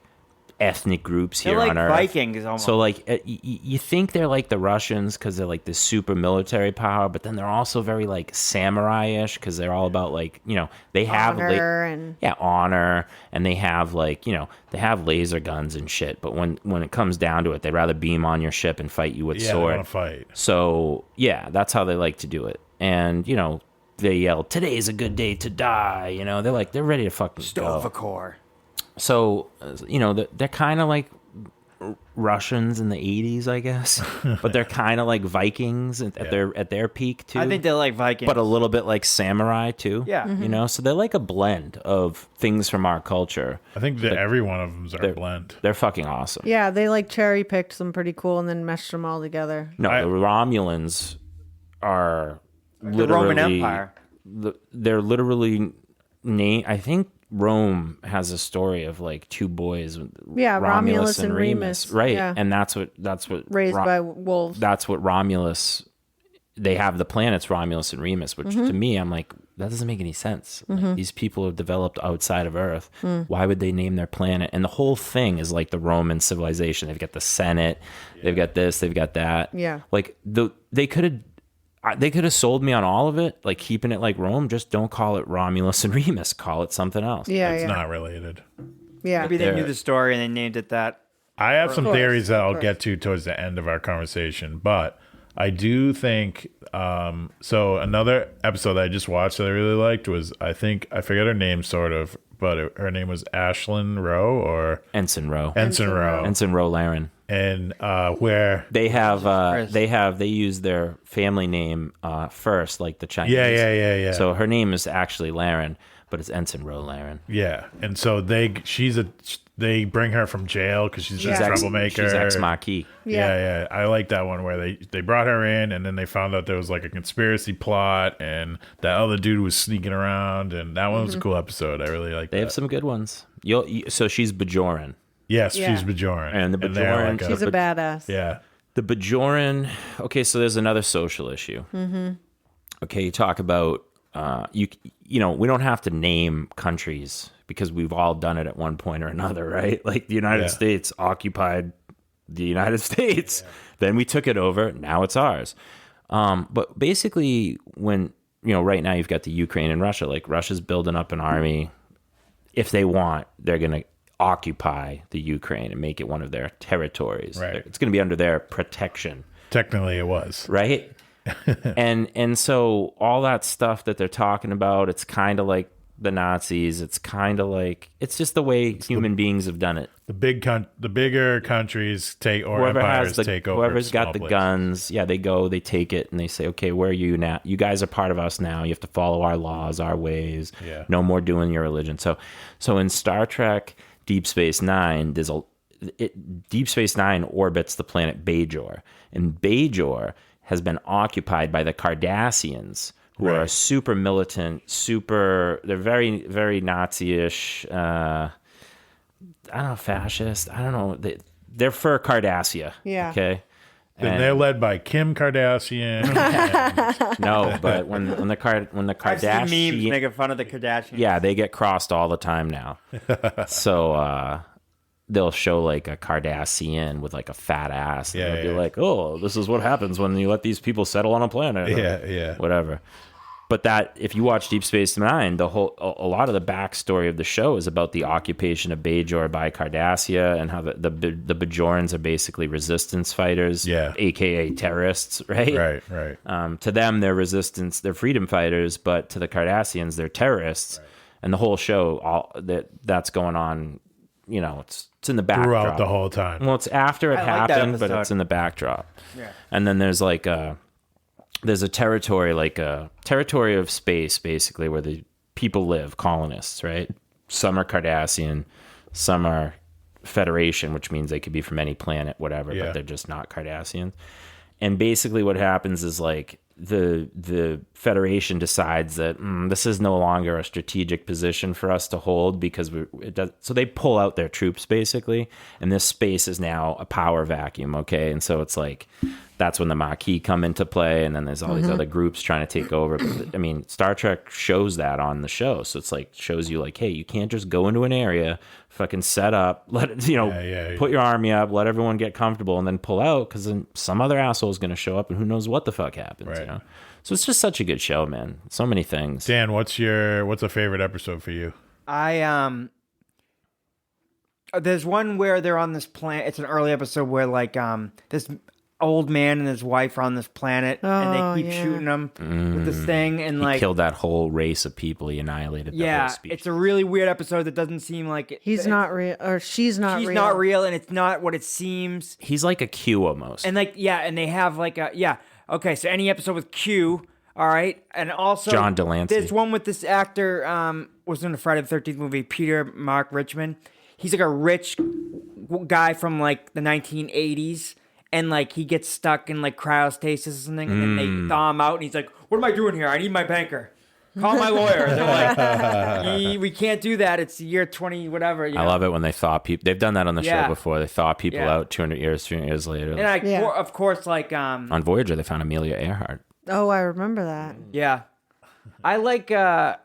ethnic groups here like on Earth. Vikings almost. So like you think they're like the Russians because they're like this super military power, but then they're also very like samurai-ish because they're all about like they have honor and they have like they have laser guns and shit. But when it comes down to it, they'd rather beam on your ship and fight you with sword. They want to fight. So yeah, that's how they like to do it. And they yell, "Today's a good day to die." They're ready to fucking go. Stovacor. So, they're kind of like Russians in the 80s, I guess. But they're kind of like Vikings at their peak, too. I think they're like Vikings. But a little bit like samurai, too. Yeah. Mm-hmm. So they're like a blend of things from our culture. I think that every one of them is a blend. They're fucking awesome. Yeah, they like cherry-picked some pretty cool and then meshed them all together. No, the Romulans are The Roman Empire. They're literally I think Rome has a story of like two boys, Romulus and Remus, right? yeah. And that's what Raised by wolves. That's what Romulus. They have the planets Romulus and Remus, which to me, I'm like, that doesn't make any sense. Like, these people have developed outside of Earth. Why would they name their planet? And the whole thing is like the Roman civilization. They've got the Senate, they've got this, they've got that. Yeah, like they could have sold me on all of it, like keeping it like Rome. Just don't call it Romulus and Remus. Call it something else. Yeah, It's not related. Yeah, Maybe they knew the story and they named it that. I have some theories that I'll get to towards the end of our conversation, but I do think so another episode that I just watched that I really liked was, I forget her name sort of, but her name was Ashlyn Rowe or Ensign Rowe. Ensign Rowe. Ensign Rowe Laren. And where they use their family name first, like the Chinese. Yeah. So her name is actually Laren, but it's Ensign Rowe Laren. Yeah, and so they bring her from jail because she's a troublemaker. She's ex-Maquis. Yeah. I like that one where they brought her in, and then they found out there was like a conspiracy plot, and that other dude was sneaking around, and that one was a cool episode. I really like that. They have some good ones. So she's Bajoran. Yes, Yeah. she's Bajoran. And the Bajoran, she's a badass. Yeah. The Bajoran. Okay, so there's another social issue. Okay, you talk about we don't have to name countries because we've all done it at one point or another, right? Like the United States occupied the United States, then we took it over. Now it's ours. But basically, when right now you've got the Ukraine and Russia. Like Russia's building up an army. If they want, they're gonna occupy the Ukraine and make it one of their territories. Right. It's going to be under their protection. Technically, it was. Right. and so all that stuff that they're talking about, it's kind of like the Nazis. It's kind of like, it's just the way human beings have done it. The bigger countries take, or empires take over. Whoever's got the places. guns, they go, they take it, and they say, okay, where are you now? You guys are part of us now. You have to follow our laws, our ways. Yeah. No more doing your religion. So in Star Trek Deep Space Nine, Deep Space Nine orbits the planet Bajor, and Bajor has been occupied by the Cardassians, who are super militant, they're very, very Nazi-ish, I don't know, fascist, I don't know, they're for Cardassia, okay? And they're led by Kim Kardashian. No, but when the Kardashians... I've seen memes making fun of the Kardashians. Yeah, they get crossed all the time now. So they'll show like a Kardashian with like a fat ass. And they'll be like, oh, this is what happens when you let these people settle on a planet. Yeah. Whatever. But that, if you watch Deep Space Nine, a lot of the backstory of the show is about the occupation of Bajor by Cardassia and how the Bajorans are basically resistance fighters, aka terrorists, right? Right. To them, they're resistance, they're freedom fighters, but to the Cardassians, they're terrorists. Right. And the whole show, that's going on. It's in the backdrop throughout the whole time. Well, it's after it happened, but it's in the backdrop. Yeah. And then there's like there's a territory, like a territory of space, basically, where the people live, colonists, right? Some are Cardassian, some are Federation, which means they could be from any planet, whatever, but they're just not Cardassians. And basically what happens is like the Federation decides that this is no longer a strategic position for us to hold because so they pull out their troops basically, and this space is now a power vacuum, okay? And so it's like that's when the Maquis come into play, and then there's all these other groups trying to take over. But, I mean, Star Trek shows that on the show, so it's like shows you like, hey, you can't just go into an area, fucking set up, let it, put your army up, let everyone get comfortable, and then pull out because then some other asshole is going to show up, and who knows what the fuck happens, right. So it's just such a good show, man. So many things. Dan, what's a favorite episode for you? There's one where they're on this planet. It's an early episode where like this old man and his wife are on this planet, and they keep shooting them with this thing, and he killed that whole race of people. He annihilated the whole species. It's a really weird episode that doesn't seem like he's not real, or she's not real. She's not real, and it's not what it seems. He's like a Q almost. And like and they have like okay, so any episode with Q, all right, and also John Delancey. There's one with this actor was in the Friday the 13th movie, Peter Mark Richmond. He's like a rich guy from like the 1980s. And like he gets stuck in like cryostasis or something, and then they thaw him out, and he's like, what am I doing here? I need my banker. Call my lawyer. They're like, we can't do that. It's the year 20 whatever. I love it when they thaw people. They've done that on the show Yeah. before. They thaw people Yeah. out 200 years, 300 years later. And of course, like, On Voyager, they found Amelia Earhart. Oh, I remember that. yeah. I like, I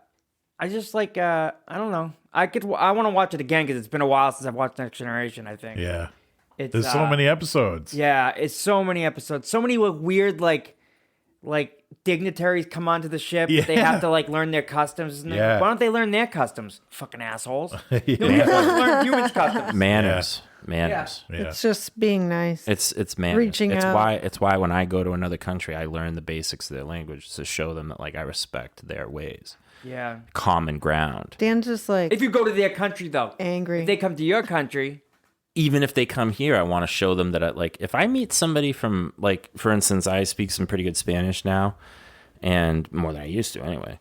just like, I don't know. I want to watch it again because it's been a while since I've watched Next Generation, I think. Yeah. It's, There's so many episodes. Yeah, it's so many episodes. So many weird, like dignitaries come onto the ship. Yeah. But they have to like learn their customs. And Yeah. why don't they learn their customs? Fucking assholes. Nobody wants to learn humans' customs. Manners. Manners. Yeah. It's just being nice. It's manners. Reaching it's out. why when I go to another country, I learn the basics of their language to show them that like I respect their ways. Yeah. Common ground. Dan's just like If you go to their country, though, angry. if they come to your country, Even if they come here, I want to show them that if I meet somebody from like, for instance, I speak some pretty good Spanish now, and more than I used to anyway.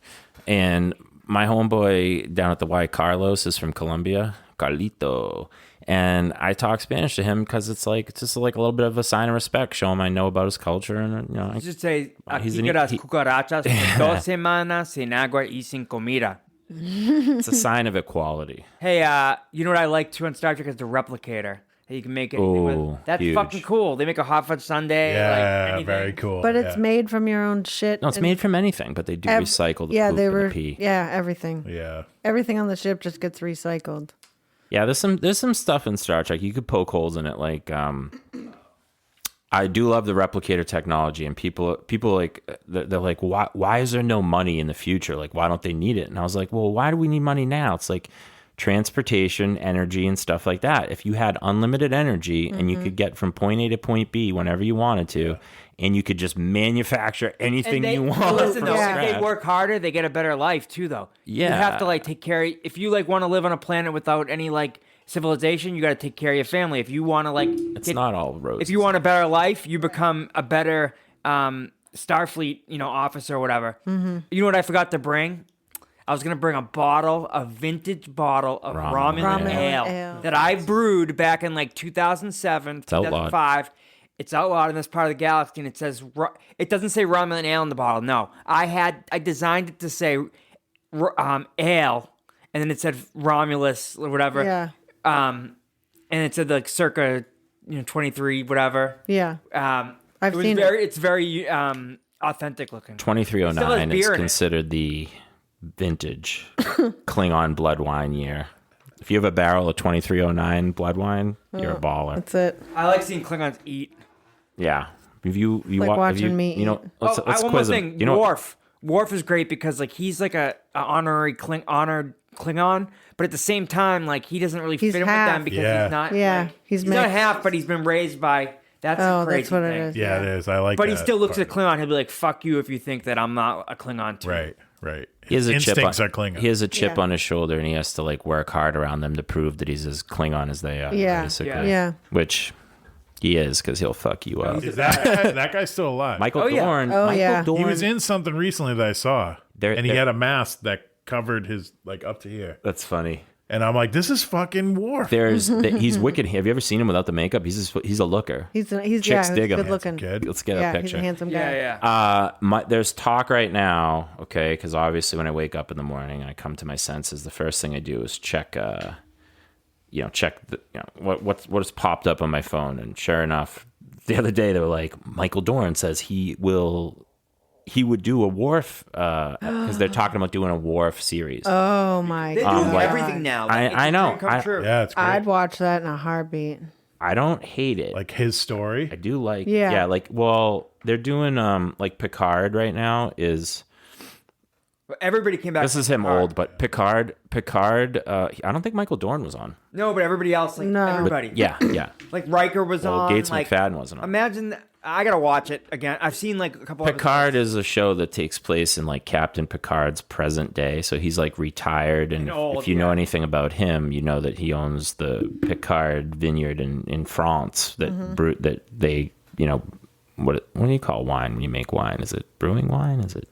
And my homeboy down at the Y, Carlos, is from Colombia, Carlito. And I talk Spanish to him because it's just like a little bit of a sign of respect. Show him I know about his culture, and you know, you just say, He's aquí an- que las he- cucarachas por 2 semanas sin agua y sin comida. it's a sign of equality. Hey, you know what I like too on Star Trek is the replicator. That you can make anything Ooh, with. That's huge. fucking cool. They make a hot fudge sundae. Yeah, like anything. very cool. but it's yeah. made from your own shit. No, it's and made from anything, but they do recycle the yeah, poop they and were. the pee. Yeah, everything. Yeah. Everything on the ship just gets recycled. Yeah, there's some stuff in Star Trek you could poke holes in it. Like, I do love the replicator technology, and people like they're like, why is there no money in the future? Like, why don't they need it? And I was like, well, why do we need money now? It's like transportation, energy, and stuff like that. If you had unlimited energy and you could get from point A to point B whenever you wanted to, and you could just manufacture anything And they, you want. listen from though, if scratch. they work harder, they get a better life too. Though, you Yeah. have to like take care. If you like want to live on a planet without any like civilization, you got to take care of your family. If you want to like, It's not all roses. if you want a better life, you become a better Starfleet, officer or whatever. Mm-hmm. You know what I forgot to bring? I was gonna bring a vintage bottle of Romulan ale that I brewed back in like 2007, 2005. It's outlawed in this part of the galaxy, and it says it doesn't say Romulan ale in the bottle. No, I designed it to say ale, and then it said Romulus or whatever. Yeah. And it said like circa 23 whatever. Yeah. I've seen it. It's very authentic looking. 2309 beer is in it. considered the vintage Klingon blood wine year. If you have a barrel of 2309 blood wine, you're a baller. That's it. I like seeing Klingons eat. Yeah. If you Like watching me you know, eat. let's one more quiz him. thing. You know, Worf. Worf is great because like he's like a honored Klingon, but at the same time, like he doesn't really He's fit in half. with them because Yeah. he's not. Yeah, like, he's not mixed. half, but he's been raised by. That's a crazy that's what thing. it is. Yeah, it is. I like But that he still looks part. at Klingon. He'll be like, "Fuck you if you think that I'm not a Klingon too." Right. he has a chip Instincts on, are Klingon. He has a chip Yeah. on his shoulder, and he has to like work hard around them to prove that he's as Klingon as they are. Yeah. Basically. Yeah. Which he is, because he'll fuck you up. Is that guy's still alive? Michael Oh, yeah. Dorn. Oh, Michael yeah. Dorn. He was in something recently that I saw, and he they're- had a mask that covered his like up to here, That's funny. and I'm like, this is fucking Worf. He's wicked. Have you ever seen him without the makeup? He's a looker. He's Chicks dig him. good looking. Kid. Let's get a Yeah, he's picture. a handsome guy. Yeah. There's talk right now, okay, because obviously when I wake up in the morning and I come to my senses, the first thing I do is check what has popped up on my phone, and sure enough, the other day they were like, Michael Dorn says he would do a Worf because they're talking about doing a Worf series. Oh my They do god. everything now. Like, it's I a know. dream come true. Yeah, it's great. I'd watch that in a heartbeat. I don't hate it. Like his story. I do like Yeah. they're doing like Picard right now is. Everybody came back. This is him old, but Picard. I don't think Michael Dorn was on. No, but everybody else, like No. But everybody. Yeah. Like Riker was Well, on. Gates like, McFadden wasn't on. Imagine. I gotta watch it again. I've seen like a couple. Picard is a show that takes place in like Captain Picard's present day. So he's like retired, and old, if you know yeah. anything about him, you know that he owns the Picard vineyard in France that that they what do you call wine when you make wine? Is it brewing wine? Is it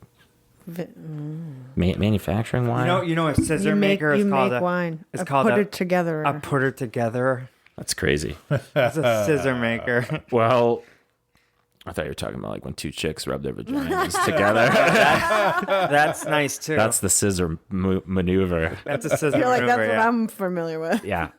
manufacturing wine? You know, a scissor You make maker is called make a. wine. It's A called put a- it together. A putter together. That's crazy. It's a scissor maker. Well, I thought you were talking about like when two chicks rub their vaginas together. That's nice too. That's the scissor maneuver. That's a scissor I feel like maneuver, that's what I'm familiar with. Yeah.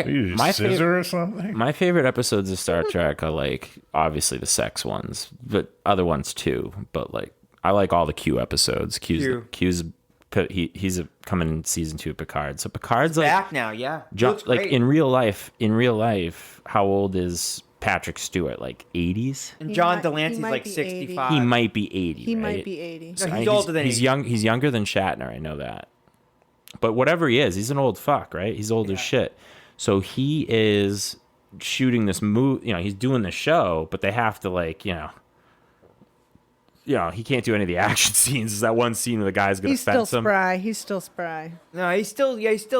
You My scissor favorite, or something? my favorite episodes of Star Trek are like obviously the sex ones, but other ones too. But like I like all the Q episodes. Q's he's coming in season 2 of Picard. So Picard's like back now, yeah. He looks like great. in real life, how old is Patrick Stewart? Like 80s? And He John might- Delancey's he might like be 65. He might be 80. He right? might be 80. No, he's older than he's 80. young. He's younger than Shatner. I know that. But whatever he is, he's an old fuck, right? He's old as shit. So he is shooting this movie. You know, he's doing the show, but they have to like, he can't do any of the action scenes. There's that one scene where the guy's gonna He's still fence him. spry. He's still spry. No, he's still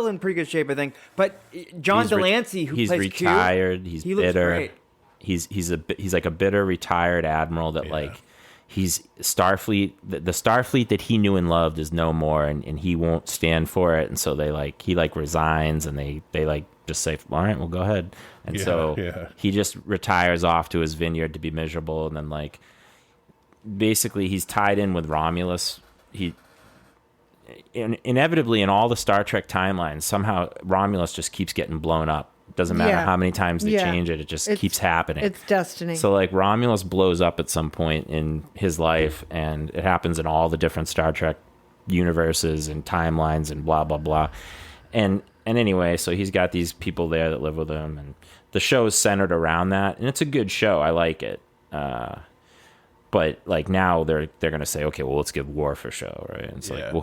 in pretty good shape, I think. But John Delancey, who he's plays retired. Q, He's he looks bitter. great. He's like a bitter retired admiral that like he's Starfleet. The Starfleet that he knew and loved is no more, and he won't stand for it. And so he resigns, and they like just say, all right, well, go ahead. And he just retires off to his vineyard to be miserable, and then like basically he's tied in with Romulus. Inevitably in all the Star Trek timelines, somehow Romulus just keeps getting blown up. Doesn't matter Yeah. how many times they Yeah. change it, it just It's- keeps happening. It's destiny. So like Romulus blows up at some point in his life, and it happens in all the different Star Trek universes and timelines and blah blah blah. And anyway, so he's got these people there that live with him, and the show is centered around that, and it's a good show. I like it. But like now they're gonna say, okay, well, let's give Worf a show, right? And it's like, well,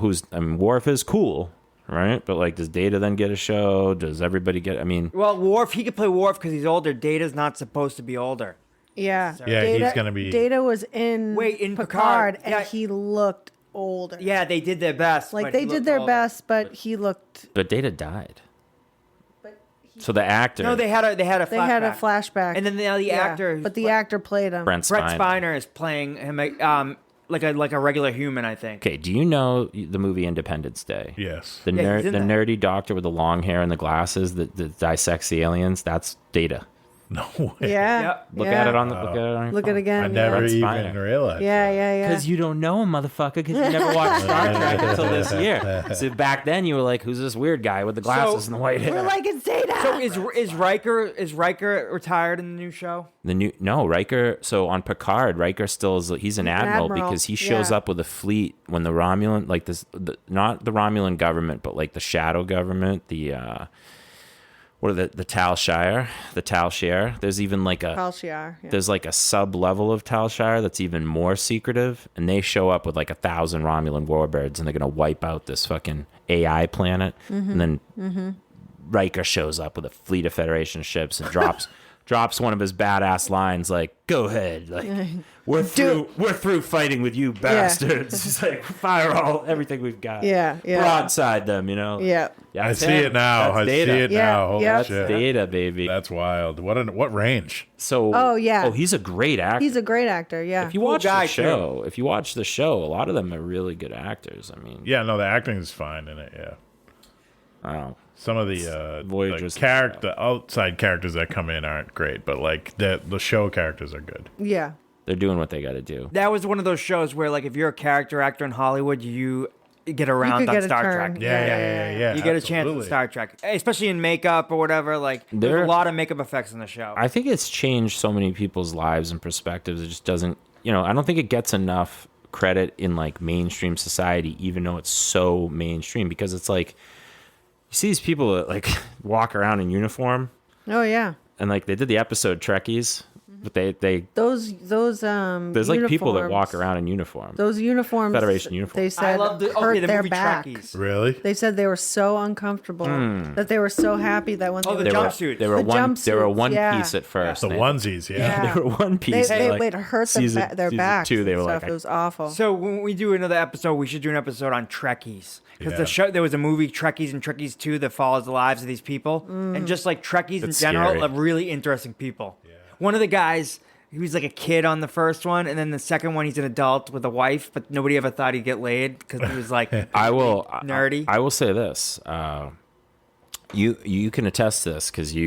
Worf is cool, right? But like, does Data then get a show? Does everybody get? I mean, Well, Worf, he could play Worf because he's older. Data's not supposed to be older. yeah. Yeah, he's gonna be. Data was in in Picard, Picard, and yeah. he looked older. Yeah, they did their best. Like but they he did looked their older. best, but he looked. but Data died. So the actor, No, they had a They had a flashback, and then now the Yeah, actor, who's but the actor played him. Brent Brett Spiner. Spiner is playing him like a regular human, I think. Okay, do you know the movie Independence Day? Yes. The Yeah, he's in the that. nerdy doctor with the long hair and the glasses that dissects the aliens. That's Data. No way. Yeah. Yep. Look yeah. at it on your Look phone. at it again. I never Brent even Spiner. realized. Yeah, yeah, yeah. Because you don't know him, motherfucker, because you never watched Star Trek until this year. So back then you were like, who's this weird guy with the glasses and the white hair? We're like, it's Data. So is Riker retired in the new show? Riker. So on Picard, Riker still is. He's an admiral because he shows yeah. up with a fleet when the Romulan, like this, not the Romulan government, but like the Shadow government, what are the Tal Shire, the Tal Shire. There's even like Palshiar. Yeah. there's like a sub level of Tal Shire that's even more secretive, and they show up with like 1,000 Romulan warbirds, and they're gonna wipe out this fucking AI planet, and then Riker shows up with a fleet of Federation ships and drops one of his badass lines like, "Go ahead, like we're through fighting with you bastards." He's like, "Fire everything we've got, Yeah, yeah. broadside them, you know." Yeah. I That's see him. it now. That's I Data. see it Yeah, now. Holy yeah. shit. Data, baby. That's wild. What range? So, Oh, yeah. oh, he's a great actor. He's a great actor. Yeah. If you Cool watch guy, the show, a lot of them are really good actors. I mean, Yeah, no, the acting is fine in it. Yeah. I don't know. Some of the Voyagers the outside characters that come in aren't great, but like the show characters are good. Yeah. They're doing what they got to do. That was one of those shows where, like, if you're a character actor in Hollywood, you get around could on get a Star turn. Trek. Yeah. You get a chance in Star Trek, especially in makeup or whatever. Like, there's There- a lot of makeup effects in the show. I think it's changed so many people's lives and perspectives. It just doesn't, I don't think it gets enough credit in like mainstream society, even though it's so mainstream, because it's like, you see these people that like walk around in uniform, Oh yeah. and like they did the episode Trekkies, but they Those there's like people that walk uniforms- around in uniform. Those uniforms. Federation uniforms. They said I love the hurt the their movie back. Trekkies. Really? They said they were so uncomfortable that they were so happy that when Oh, they the were jumpsuits. They were The one jumpsuits, yeah. piece at first. The and onesies, yeah. they were one piece. they like, would hurt season their backs. 2, they and were stuff. like, It was awful. So when we do another episode, we should do an episode on Trekkies. Because Yeah. the show, there was a movie Trekkies and Trekkies 2 that follows the lives of these people, and just like Trekkies in That's general, scary. are really interesting people. One of the guys, he was like a kid on the first one, and then the second one, he's an adult with a wife, but nobody ever thought he'd get laid because he was like I will nerdy. I will say this. You can attest to this because you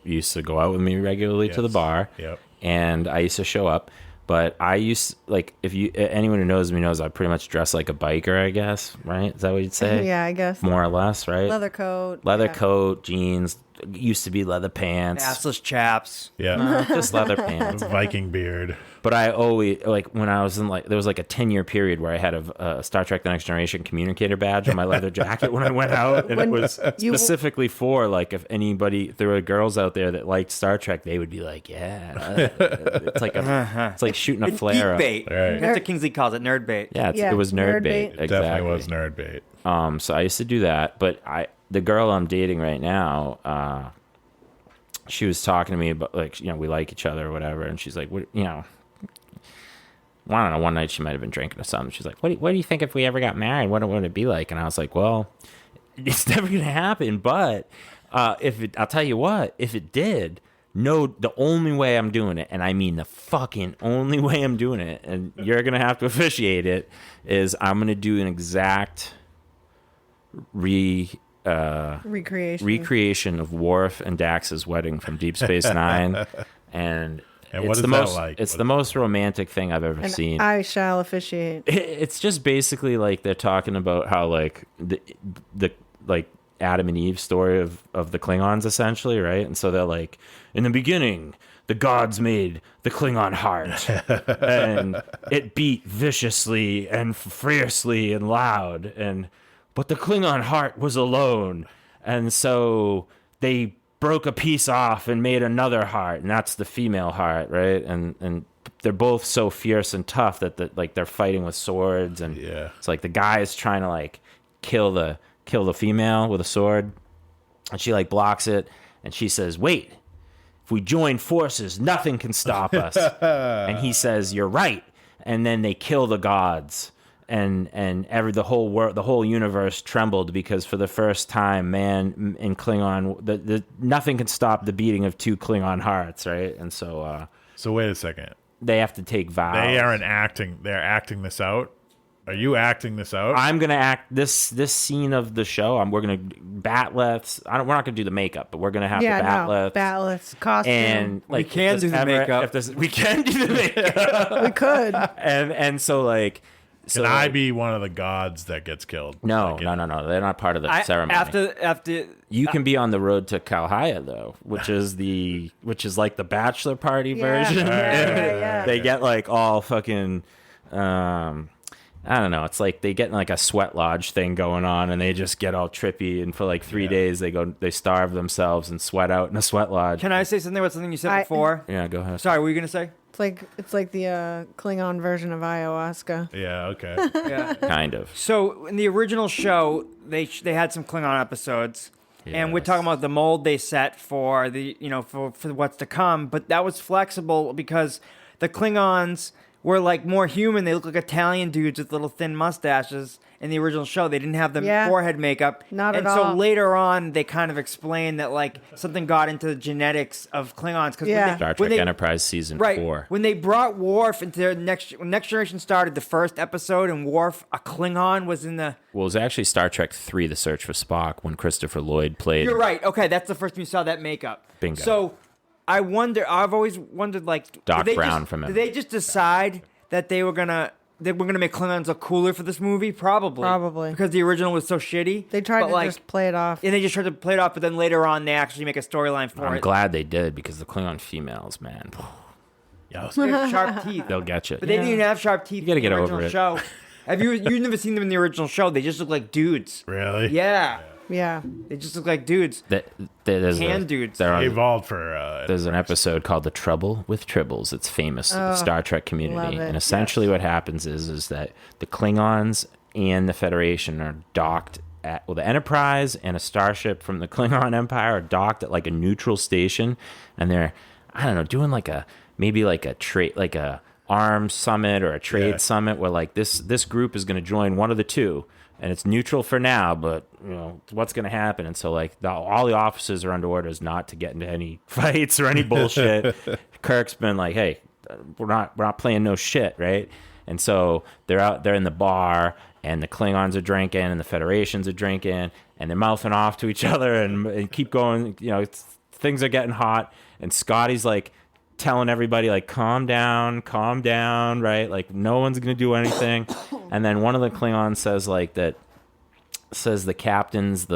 used to go out with me regularly to the Yes. bar, Yep. and I used to show up. But I used like if you anyone who knows me knows I pretty much dress like a biker, I guess, right? Is that what you'd say? Yeah, I guess. More or less, right? Leather coat. Leather yeah. coat, jeans. Used to be leather pants. Assless chaps. Yeah. Just leather pants. Viking beard. But I always, like, when I was in, like, there was like a 10-year period where I had a Star Trek The Next Generation communicator badge on my leather jacket when I went out. And it was specifically for, like, if if there were girls out there that liked Star Trek, they would be like, yeah. It's like it's like shooting a It's flare geek bait. Right. That's what Kingsley calls it, nerd bait. Yeah, Yeah, it was nerd nerd bait. bait. Exactly. Definitely was nerd bait. So I used to do that. But the girl I'm dating right now, she was talking to me about, like, we like each other or whatever. And she's like, what, I don't know, one night she might have been drinking or something. She's like, what do you think if we ever got married? What would it be like? And I was like, well, it's never going to happen. But I'll tell you what, if it did, the only way I'm doing it, and I mean the fucking only way I'm doing it, and you're going to have to officiate it, is I'm going to do an exact recreation of Worf and Dax's wedding from Deep Space Nine. And what is that like? It's the most romantic thing I've ever And seen. I shall officiate. It's just basically like they're talking about how like the like Adam and Eve story of the Klingons essentially, right? And so they're like, in the beginning, the gods made the Klingon heart, and it beat viciously and fiercely and loud, but the Klingon heart was alone, and so they broke a piece off and made another heart, and that's the female heart, right? And they're both so fierce and tough that they're fighting with swords, and it's like the guy is trying to like kill the female with a sword, and she like blocks it, and she says, "Wait, if we join forces, nothing can stop us." And he says, "You're right." And then they kill the gods. And the whole universe trembled because for the first time, man in Klingon, nothing can stop the beating of two Klingon hearts, right? And so, So wait a second. they have to take vows. They're acting this out. Are you acting this out? I'm gonna act this scene of the show. We're gonna batleths. We're not gonna do the makeup, but we're gonna have the batleths. Batleths, costume. And like, We can do the makeup. We can do the makeup. we could. and so like. Can I be one of the gods that gets killed? No. They're not part of the ceremony. After You can be on the road to Kalhaya though, which is like the bachelor party version. Yeah. They get like all fucking I don't know. It's like they get like a sweat lodge thing going on, and they just get all trippy. And for like 3 days, they starve themselves and sweat out in a sweat lodge. Can I say something about something you said before? Yeah, go ahead. Sorry, what were you gonna say? It's like the Klingon version of ayahuasca. Yeah, okay. Yeah. Kind of. So in the original show, they had some Klingon episodes, and we're talking about the mold they set for the for what's to come. But that was flexible because the Klingons were like more human. They look like Italian dudes with little thin mustaches. In the original show, they didn't have the forehead makeup. Not at and all. so later on, they kind of explained that like something got into the genetics of Klingons. Cause Star Trek Enterprise season 4. When they brought Worf into their when Next Generation started, the first episode, and Worf, a Klingon, was in the... Well, it was actually Star Trek 3, The Search for Spock, when Christopher Lloyd played... You're right. Okay, that's the first time you saw that makeup. Bingo. So I've always wondered, like... Doc Brown from it. Did they just decide that they were gonna make Klingons look cooler for this movie? Probably. Because the original was so shitty. They tried to just play it off. And they just tried to play it off, but then later on, they actually make a storyline for it. I'm glad they did, because the Klingon females, man... They have sharp teeth. They'll get you. But they didn't even have sharp teeth. You gotta in the get original over it. Show. You've never seen them in the original show? They just look like dudes. Really? Yeah. Yeah. They just look like dudes. There's dudes. They're They on, evolved for... there's an episode called The Trouble with Tribbles. It's famous in the Star Trek community. love it. And essentially what happens is that the Klingons and the Federation are docked at... Well, the Enterprise and a starship from the Klingon Empire are docked at like a neutral station. And they're, I don't know, doing like maybe like a trade... Like a arms summit or a trade summit where like this group is going to join one of the two. And it's neutral for now, but what's going to happen? And so, like, all the officers are under orders not to get into any fights or any bullshit. Kirk's been like, "Hey, we're not playing no shit, right?" And so they're in the bar, and the Klingons are drinking, and the Federations are drinking, and they're mouthing off to each other, and keep going. Things are getting hot, and Scotty's like telling everybody like, calm down, right? Like no one's gonna do anything. And then one of the Klingons says like that, says the captain's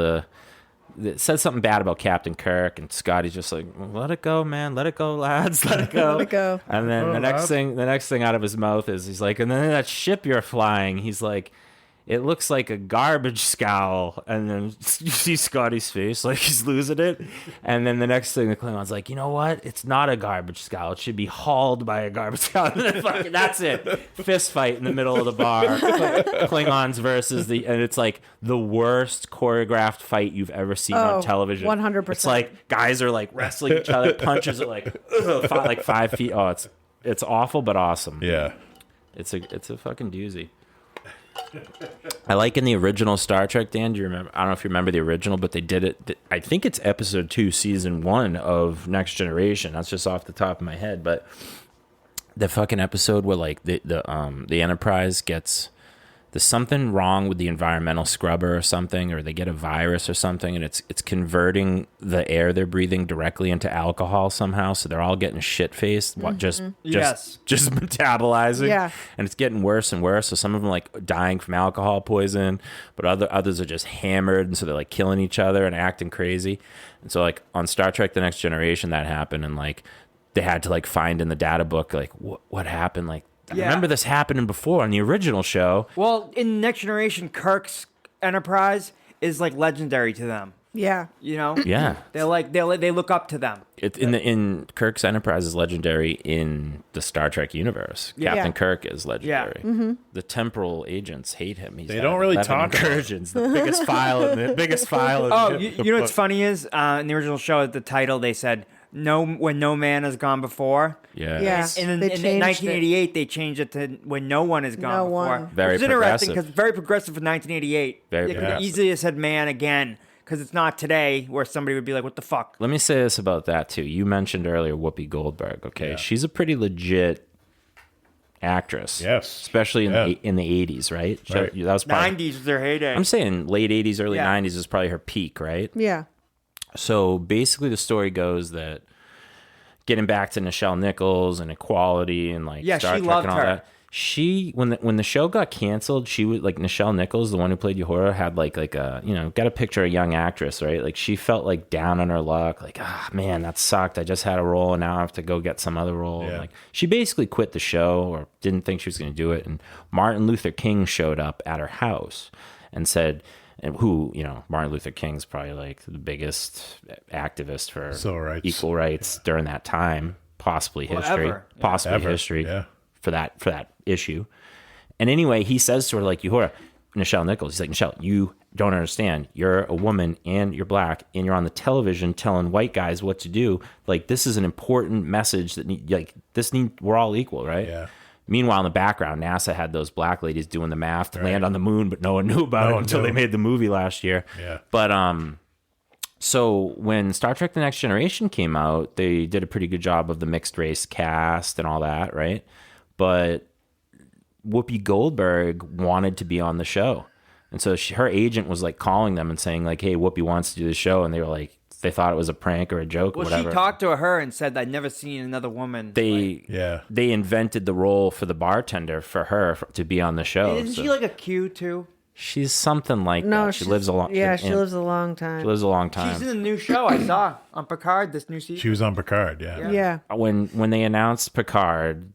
says something bad about Captain Kirk, and Scotty's just like, let it go, man, let it go, lads, let it go. Let it go. And then the next thing out of his mouth is he's like, and then that ship you're flying, he's like, it looks like a garbage scow. And then you see Scotty's face like he's losing it. And then the next thing the Klingon's like, you know what? It's not a garbage scow. It should be hauled by a garbage scow. And then fucking, that's it. Fist fight in the middle of the bar. Klingons versus and it's like the worst choreographed fight you've ever seen on television. 100%. It's like guys are like wrestling each other. Punches are like 5 feet. Oh, it's awful, but awesome. Yeah. It's a fucking doozy. I like in the original Star Trek, Dan, do you remember? I don't know if you remember the original, but they did it. I think it's episode 2, season 1 of Next Generation. That's just off the top of my head. But the fucking episode where like the Enterprise gets, there's something wrong with the environmental scrubber or something, or they get a virus or something, and it's converting the air they're breathing directly into alcohol somehow, so they're all getting shit-faced, just metabolizing. Yeah. And it's getting worse and worse, so some of them like dying from alcohol poison, but others are just hammered, and so they're like killing each other and acting crazy. And so like on Star Trek The Next Generation that happened, and like they had to like find in the data book like what happened, like I remember this happening before on the original show. Well, in Next Generation, Kirk's Enterprise is like legendary to them. Yeah. You know? Yeah. They're like they look up to them. In Kirk's Enterprise is legendary in the Star Trek universe. Yeah. Captain Kirk is legendary. Yeah. Mm-hmm. The temporal agents hate him. They don't really talk incursions. The biggest file. Oh, you know what's funny is in the original show, at the title they said when no man has gone before. Yeah. Yeah. And in 1988, they changed it to when no one has gone No before. one. Very which is interesting progressive. because very progressive for 1988. Very They could progressive. easily have said man again because it's not today where somebody would be like, what the fuck? Let me say this about that too. You mentioned earlier Whoopi Goldberg. Okay, she's a pretty legit actress. Yes. especially in the 80s, right? Right. That was probably, 90s was their heyday. I'm saying late 80s, early Yeah. 90s is probably her peak, right? Yeah. So basically, the story goes that getting back to Nichelle Nichols and equality and like Yeah, Star she Trek loved and all her. that. She when the show got canceled, she was like Nichelle Nichols, the one who played Uhura, had like a got a picture of a young actress, right? Like she felt like down on her luck, like man, that sucked. I just had a role and now I have to go get some other role. Yeah. Like she basically quit the show or didn't think she was going to do it. And Martin Luther King showed up at her house and said. And Martin Luther King's probably like the biggest activist for Civil rights. equal rights during that time, possibly history, ever. Yeah. possibly Ever. history Yeah. for that issue. And anyway, he says to her like, Uhura, Nichelle Nichols, he's like, Nichelle, you don't understand. You're a woman and you're black and you're on the television telling white guys what to do. Like this is an important message that we're all equal, right? Yeah. Meanwhile, in the background, NASA had those black ladies doing the math to land on the moon, but no one knew about it until they made the movie last year. Yeah. But so when Star Trek The Next Generation came out, they did a pretty good job of the mixed race cast and all that, right? But Whoopi Goldberg wanted to be on the show. And so her agent was like calling them and saying like, hey, Whoopi wants to do the show. And they were like, they thought it was a prank or a joke or Well, whatever. she talked to her and said, I'd never seen another woman. They invented the role for the bartender for her to be on the show. Isn't So she like a Q too? she's something like No, that. She lives a long. Yeah, she lives a long time. She lives a long time. She's in the new show I saw on Picard, this new season. She was on Picard, yeah. Yeah. When they announced Picard,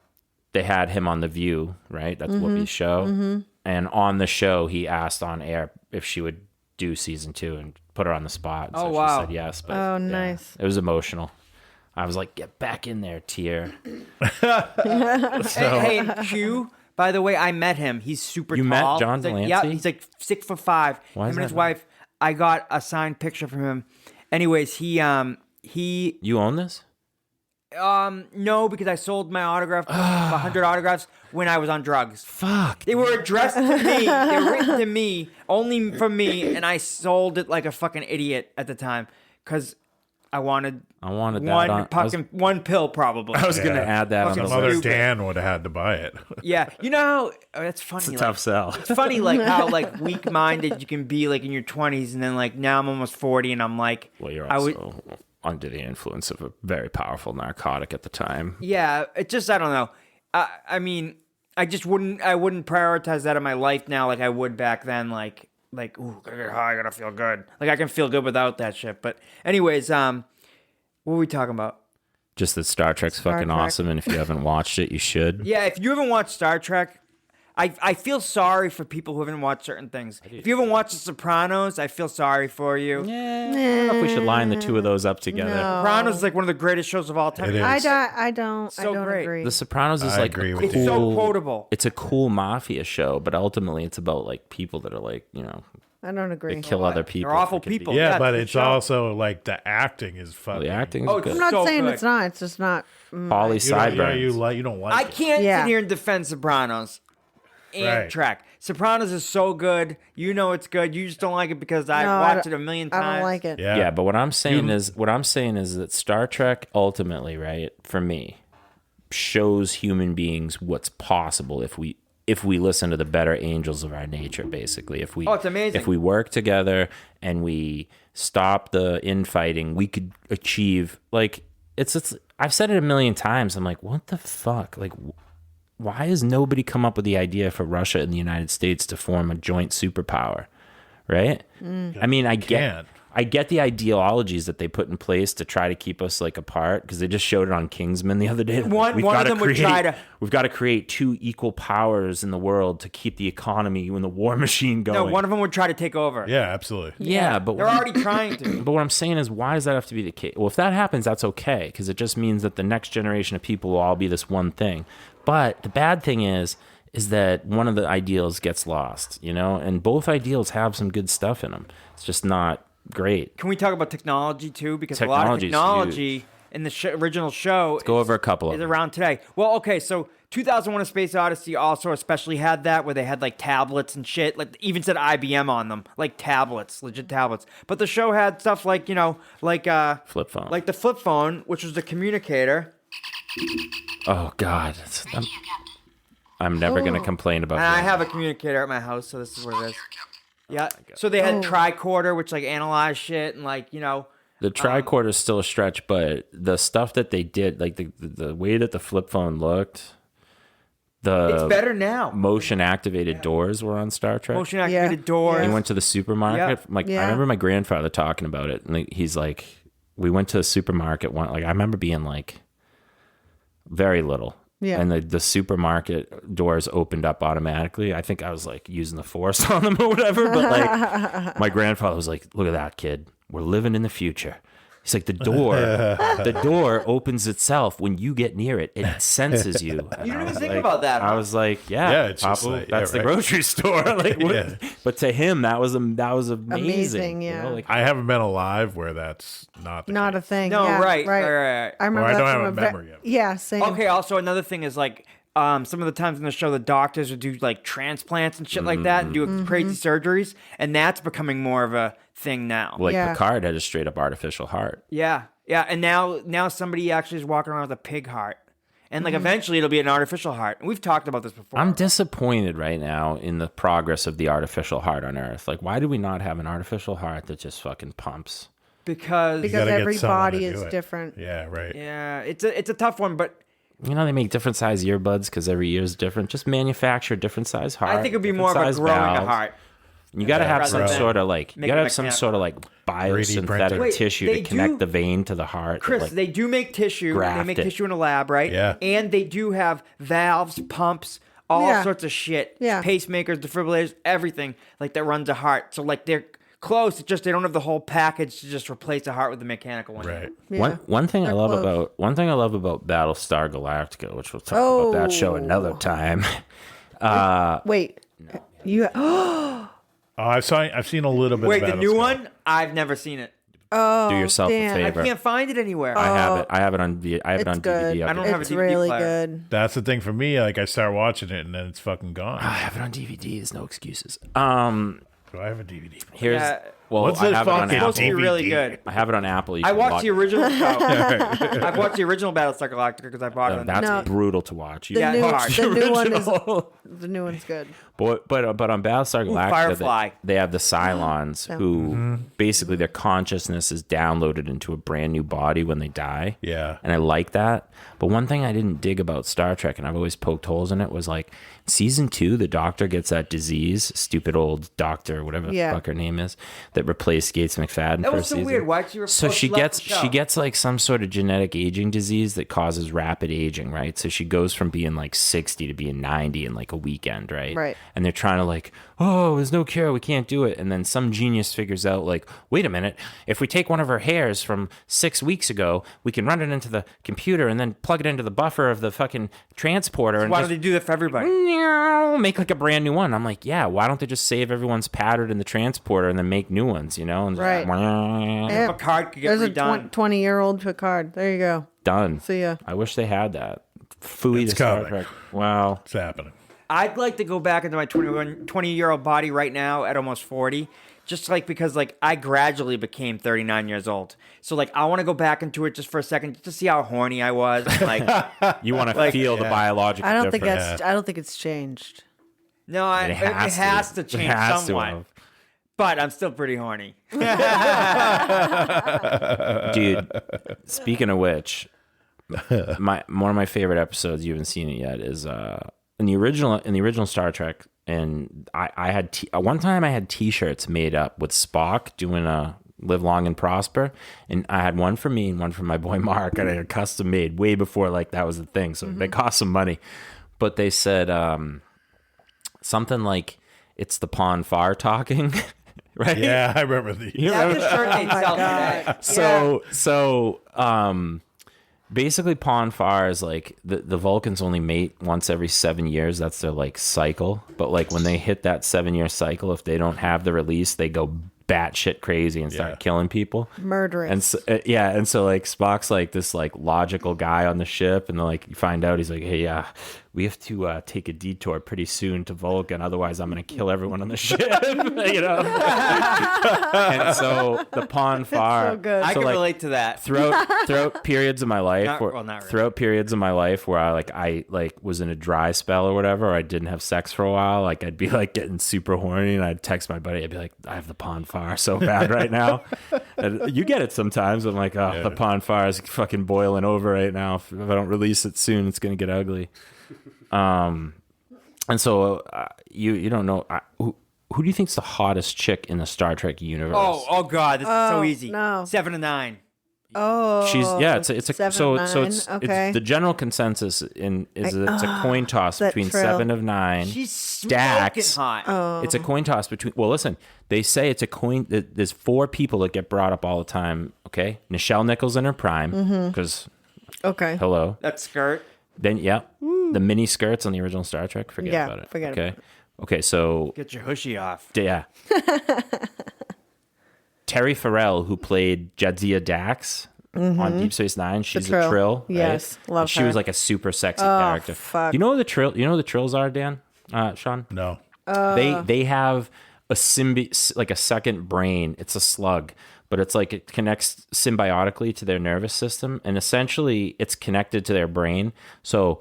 they had him on The View, right? That's Whoopi's show. Mm-hmm. And on the show, he asked on air if she would do season 2 and put her on the spot. So wow. she said yes. But Oh, yeah, nice. it was emotional. I was like, get back in there, Tier. Hey, and Q, by the way, I met him. He's super You tall. met John He's like, Delancey? yeah, he's like 6'5". Why Him is and his that? wife. I got a signed picture from him. Anyways, he You own this? no, because I sold my autograph, 100 autographs when I was on drugs. Fuck. They were addressed to me. They were written to me, only for me, and I sold it like a fucking idiot at the time because I wanted that on. one pill probably. I was going to Yeah. add that on Fucking the Mother list. stupid. Dan would have had to buy it. Yeah, you know how it's funny. It's a like, tough sell. It's funny, like how like weak-minded you can be, like in your 20s, and then like now I'm almost 40, and I'm like, Well, you're I would- also under the influence of a very powerful narcotic at the time. Yeah, it just, I don't know. I mean, I wouldn't prioritize that in my life now like I would back then. Like, ooh, gotta get high, gotta feel good. Like, I can feel good without that shit. But anyways, what were we talking about? Just that Star Trek's fucking Trek. awesome, and if you haven't watched it, you should. Yeah, if you haven't watched Star Trek, I feel sorry for people who haven't watched certain things. If you haven't watched The Sopranos, I feel sorry for you. Yeah, I don't know if we should line the two of those up together. Sopranos is like one of the greatest shows of all time. It is. I don't great. agree. The Sopranos is I like agree a with It's you. so quotable. It's a cool mafia show, but ultimately it's about like people that are like, you know, I don't agree. they kill other people. They're awful for convenience. people. Yeah, Yeah, but it's a it's show. also like the acting is fucking. The acting is Oh, it's good. I'm not so saying good. it's not. It's just not. Polly You don't, Sideburns. you don't like I it. can't Yeah. sit here and defend Sopranos and Right. Trek. Sopranos is so good. You know it's good. You just don't like it because I No, watched don't- it a million times. I don't like it. Yeah. Yeah, but what I'm saying is that Star Trek ultimately, right, for me, shows human beings what's possible if we listen to the better angels of our nature, basically. If we Oh, it's amazing. If we work together and we stop the infighting, we could achieve like it's I've said it a million times. I'm like, what the fuck? Like why has nobody come up with the idea for Russia and the United States to form a joint superpower? Right? I mean, I get the ideologies that they put in place to try to keep us like apart because they just showed it on Kingsman the other day. One of gotta them would try to- We've got to create two equal powers in the world to keep the economy and the war machine going. No, one of them would try to take over. Yeah, absolutely. yeah, but They're already trying to. but what I'm saying is, why does that have to be the case? Well, if that happens, that's okay because it just means that the next generation of people will all be this one thing. But the bad thing is that one of the ideals gets lost, you know, and both ideals have some good stuff in them. It's just not great. Can we talk about technology too? Because a lot of Technology's technology in the original show Go over a couple of is them. around today. Well, okay, so 2001: A Space Odyssey also especially had that where they had like tablets and shit, like even said IBM on them, like tablets, legit tablets. But the show had stuff like Flip phone. like the flip phone, which was the communicator. Oh God, I'm never gonna complain about And I that. have a communicator at my house, so this is what it is. Yeah. So they had tricorder, which like analyzed shit and like The tricorder is still a stretch, but the stuff that they did, like the way that the flip phone looked, it's better now. motion activated doors were on Star Trek. Motion activated Yeah. doors. We went to the supermarket. Yeah. Like I Yeah. remember my grandfather talking about it, and he's like, we went to the supermarket one. Like I remember being like very little. Yeah. And the supermarket doors opened up automatically. I think I was like using the force on them or whatever. But like my grandfather was like, look at that, kid. We're living in the future. He's like, the door opens itself when you get near it. It senses you. And You didn't I even was think like- about that, I huh? was like, yeah, Yeah, it's just Papu, like- that's yeah, the right. grocery store. Like, what- Yeah. But to him, that was amazing. Amazing, yeah. Like, I haven't been alive where that's not the Not a case. thing. No, yeah, right. right. I remember Or I that don't from have a memory of it. Yeah, same. Okay, also another thing is like some of the times in the show the doctors would do like transplants and shit like that and do crazy surgeries, and that's becoming more of a thing now. like Yeah. Picard had a straight up artificial heart. Yeah. And now somebody actually is walking around with a pig heart. And like eventually it'll be an artificial heart. And we've talked about this before. I'm disappointed right now in the progress of the artificial heart on Earth. Like, why do we not have an artificial heart that just fucking pumps? because Because gotta get every someone body to is do it. different. Yeah, right. yeah, it's a tough one, but You know, they make different size earbuds because every ear is different. Just manufacture a different size heart. I think it'd be different more of a size growing a valves. heart. You got to have rather some than sort of like, you make got to it have some mechanical. sort of like 3D printer. biosynthetic Wait, tissue they to connect do- the vein to the heart. Chris, Like, they do make tissue. They graft make it. tissue in a lab, right? Yeah. And they do have valves, pumps, all Yeah. sorts of shit. Yeah. Pacemakers, defibrillators, everything like that runs a heart. So like they're close. It's just they don't have the whole package to just replace a heart with a mechanical one. Right. Yeah. One thing I They're love close. about Battlestar Galactica, which we'll talk about that show another time. Wait. You Oh, I've seen a little bit. Wait, of the new Battlestar. one? I've never seen it. Do yourself damn. a I favor. can't find it anywhere. I have it. I have it on it's DVD. good. I don't have a It's DVD really player. good. That's the thing for me. Like I start watching it and then it's fucking gone. I have it on DVD. There's no excuses. So I have a DVD. Here's Yeah. Well, What's I this have it on fucking It's supposed to be Apple. really DVD? good. I have it on Apple. You I can watched watch the original show. I've watched the original Battlestar Galactica because I bought it on That's No. brutal to watch. You The, Yeah, new, hard. the new one is original. the new one's good. But on Battlestar Galactica, Firefly. they have the Cylons Yeah. who basically their consciousness is downloaded into a brand new body when they die. Yeah. And I like that. But one thing I didn't dig about Star Trek, and I've always poked holes in it, was like season 2, the Doctor gets that disease, stupid old doctor, whatever the Yeah. fuck her name is, that replaced Gates McFadden That for was a so season. weird. Why'd she So left she the show. gets like some sort of genetic aging disease that causes rapid aging, right? So she goes from being like 60 to being 90 in like a weekend, right? Right. And they're trying to like, oh, there's no cure, we can't do it. And then some genius figures out like, wait a minute, if we take one of her hairs from 6 weeks ago, we can run it into the computer and then plug it into the buffer of the fucking transporter and Why just don't they do that for everybody? make like a brand new one. I'm like, yeah, why don't they just save everyone's pattern in the transporter and then make new ones, you know? And Right. just, Picard could get There's a redone. 20-year-old Picard. There you go. done. See ya. I wish they had that. Fooey It's to Star coming. Trek. Wow. It's happening. I'd like to go back into my 20-year-old body right now at almost 40. Just like because like I gradually became 39 years old. So like I want to go back into it just for a second just to see how horny I was. Like You want to Like- feel the biological I don't think difference. that's. I don't think it's changed. no, it has to change It has to somewhat. have. But I'm still pretty horny. Dude, speaking of which, one of my favorite episodes, you haven't seen it yet, is in the original Star Trek. And I had one time I had T-shirts made up with Spock doing a Live Long and Prosper, and I had one for me and one for my boy Mark, and I had custom made way before like that was the thing. So they cost some money, but they said something like it's the Pon Far talking, right? Yeah, I remember these. That's the shirt they sell today. So basically Pon Far is like the Vulcans only mate once every 7 years. That's their like cycle. But like when they hit that 7-year cycle, if they don't have the release, they go batshit crazy and start Yeah. killing people. Murderous. And so, and so like Spock's like this like logical guy on the ship, and then like you find out he's like, hey, we have to take a detour pretty soon to Vulcan, otherwise I'm gonna kill everyone on the ship, you know. And so the Pon Far, so good. I so, can like, relate to that. throughout periods of my life, Not really. throughout periods of my life where I was in a dry spell or whatever, or I didn't have sex for a while, like I'd be like getting super horny, and I'd text my buddy, I'd be like, I have the Pon Far so bad right now. And you get it sometimes. I'm like, oh, the Pon Far is fucking boiling over right now. If I don't release it soon, it's gonna get ugly. And so you don't know who do you think's the hottest chick in the Star Trek universe? Oh God, this is so easy. no. 7 to 9. oh, She's it's a 7 so of so 9, it's okay. the general consensus is that it's a coin toss that between Trill. 7 of 9. She's smoking Dax. hot. It's a coin toss between. Well, listen, they say it's a coin. There's 4 people that get brought up all the time. Okay, Nichelle Nichols in her prime, because okay. hello. That skirt. Then the mini skirts on the original Star Trek. Forget Yeah, about it. forget okay. about it. Okay, so Get your hushy off. yeah. Terry Farrell, who played Jadzia Dax on Deep Space Nine, she's a Trill. Trill. Right? Yes, love And she her. was like a super sexy character. fuck. You know the Trill? You know what the Trills are, Dan? Sean? No. They have a like a second brain. It's a slug, but it's like it connects symbiotically to their nervous system, and essentially it's connected to their brain. So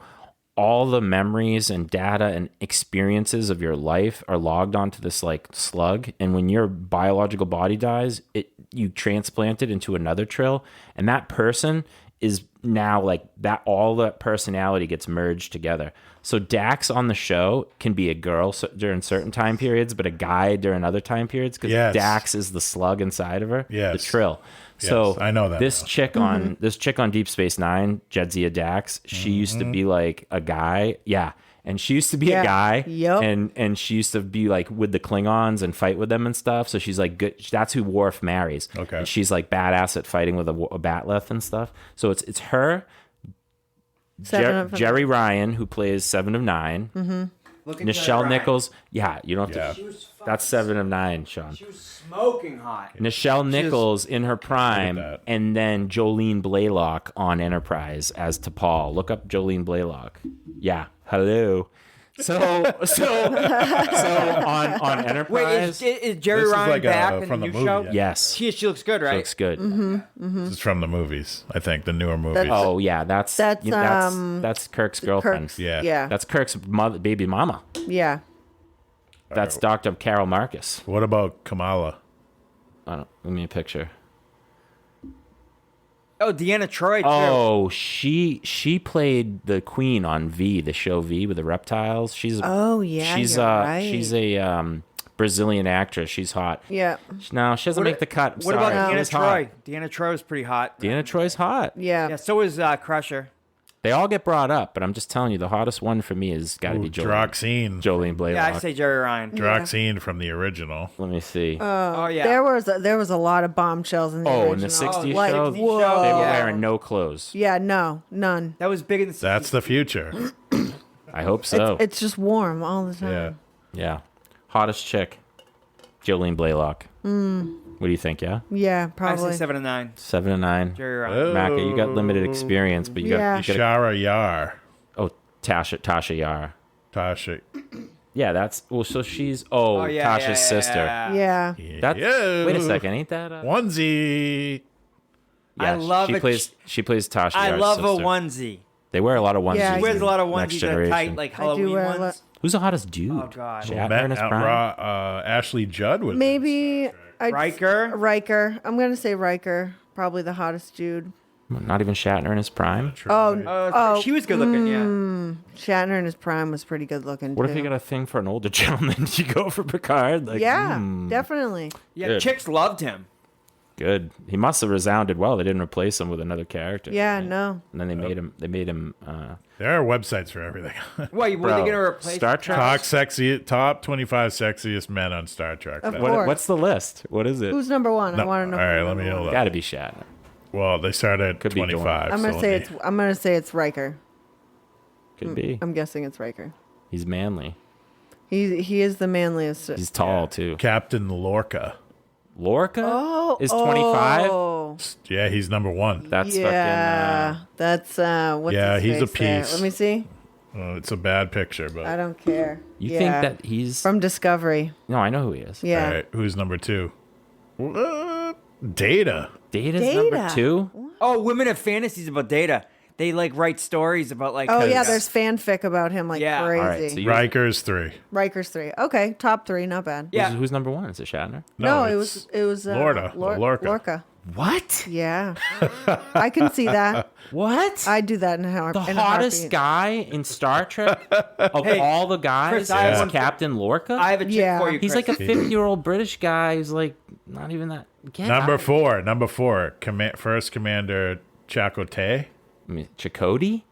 all the memories and data and experiences of your life are logged onto this like slug, and when your biological body dies, you transplant it into another Trill, and that person is now like that. All that personality gets merged together. So Dax on the show can be a girl during certain time periods, but a guy during other time periods, because Yes. Dax is the slug inside of her, Yes. the Trill. So I know that this now. chick on Deep Space Nine, Jadzia Dax, she used to be like a guy, and she used to be a Yeah. guy, Yep. and she used to be like with the Klingons and fight with them and stuff. So she's like good. That's who Worf marries. Okay. And she's like badass at fighting with a batleth and stuff. So it's her. 7 of 9. Jerry Ryan, who plays 7 of 9. Look at Nichelle Ryan. Nichols. Yeah, you don't have Yeah. to. She was fucking- That's 7 of 9, Sean. She was smoking hot. Nichelle Nichols in her prime, Look at that. and then Jolene Blaylock on Enterprise as T'Pol. Look up Jolene Blaylock. Yeah, hello. So on Enterprise. Wait, is Jerry This is Ryan like back in the from the new movie, show? yeah. Yes, She looks good, right? looks good. This is from the movies. I think the newer movies. Oh yeah, that's Kirk's girlfriend. Kirk's, Yeah. yeah, That's Kirk's baby mama. yeah. That's Dr. Carol Marcus. What about Kamala? Give me a picture. Oh, Deanna Troi too. Oh, she played the queen on V, the show V with the reptiles. She's Oh, yeah, she's you're right. she's a Brazilian actress. She's hot. Yeah, No, she doesn't make the cut. I'm What sorry. about She Deanna was hot. Troi? Deanna Troi was pretty hot. Deanna Troy's hot. yeah. Yeah, so is Crusher. They all get brought up, but I'm just telling you, the hottest one for me has got to be Droxine. Jolene Blaylock. Yeah, I say Jerry Ryan. Droxine from the original. Let me see. Oh yeah. There was a lot of bombshells in the in original. the 60s Like, show, whoa. they were Yeah. wearing no clothes. Yeah, no, none. That was big in the 60s. That's the future. I hope so. It's just warm all the time. Yeah. Yeah. Hottest chick, Jolene Blaylock. What do you think, yeah? Yeah, I probably. say 7 and 9. 7 and 9. Jerry Ryan. Oh. Macca, you got limited experience, but you got, Yeah. you got Shara Yar. Tasha Yar. Tasha. Yeah, that's so she's Oh yeah. Tasha's yeah, sister. Yeah. That's Yeah. wait a second, ain't that Onesie. I love she it. plays Tasha I Yar's love a sister. onesie. They wear a lot of onesies. Yeah, She wears a lot of Next onesies that are Generation. tight, like I do Halloween wear a lot. ones. Who's the hottest dude? Oh, God. Shatner in his prime. Ashley Judd was Maybe Riker? Riker. I'm gonna say Riker. Probably the hottest dude. Not even Shatner in his prime. She was good looking, yeah. Shatner in his prime was pretty good looking. What too. if you got a thing for an older gentleman? You go for Picard? Like, Yeah, definitely. Yeah, Good. chicks loved him. good. He must have resounded well. They didn't replace him with another character. Yeah, right? no. And then they made him. There are websites for everything. Wait, were they Bro, going to replace Star Trek? Top 25 sexiest men on Star Trek. Of That- course. What's the list? What is it? Who's number one? I want to know. All right, let me hold Got up. to be Shatner. Well, they start at Could be 25. I'm gonna say it's Riker. Could be. I'm guessing it's Riker. He's manly. He is the manliest. He's tall too. Captain Lorca. Lorca is 25. Oh, Yeah, he's number one. That's yeah. fucking. That's what's Yeah, his he's a face there? piece. Let me see. It's a bad picture, I but don't care. You Yeah. think that he's? From Discovery? No, I know who he is. Yeah. all right, who's number two? Data. Data's Data. number 2. Oh, women have fantasies about Data. They like write stories about like. Oh yeah, there's fanfic about him like Yeah. crazy. All right, so you, Riker's 3. Riker's 3. Okay, top 3, not bad. Yeah. who's number 1? Is it Shatner? No, it it's was Lorca. Lorca. What? Yeah, I can see that. What? I'd do that in a heart. The in a hottest heartbeat. guy in Star Trek of Hey, all the guys Chris, I have is one- Captain Lorca. I have a chick Yeah. for you. He's Chris. like a 50-year-old British guy who's like not even that. Get Number out. 4. First Commander Chakotay. I mean, Chakotay?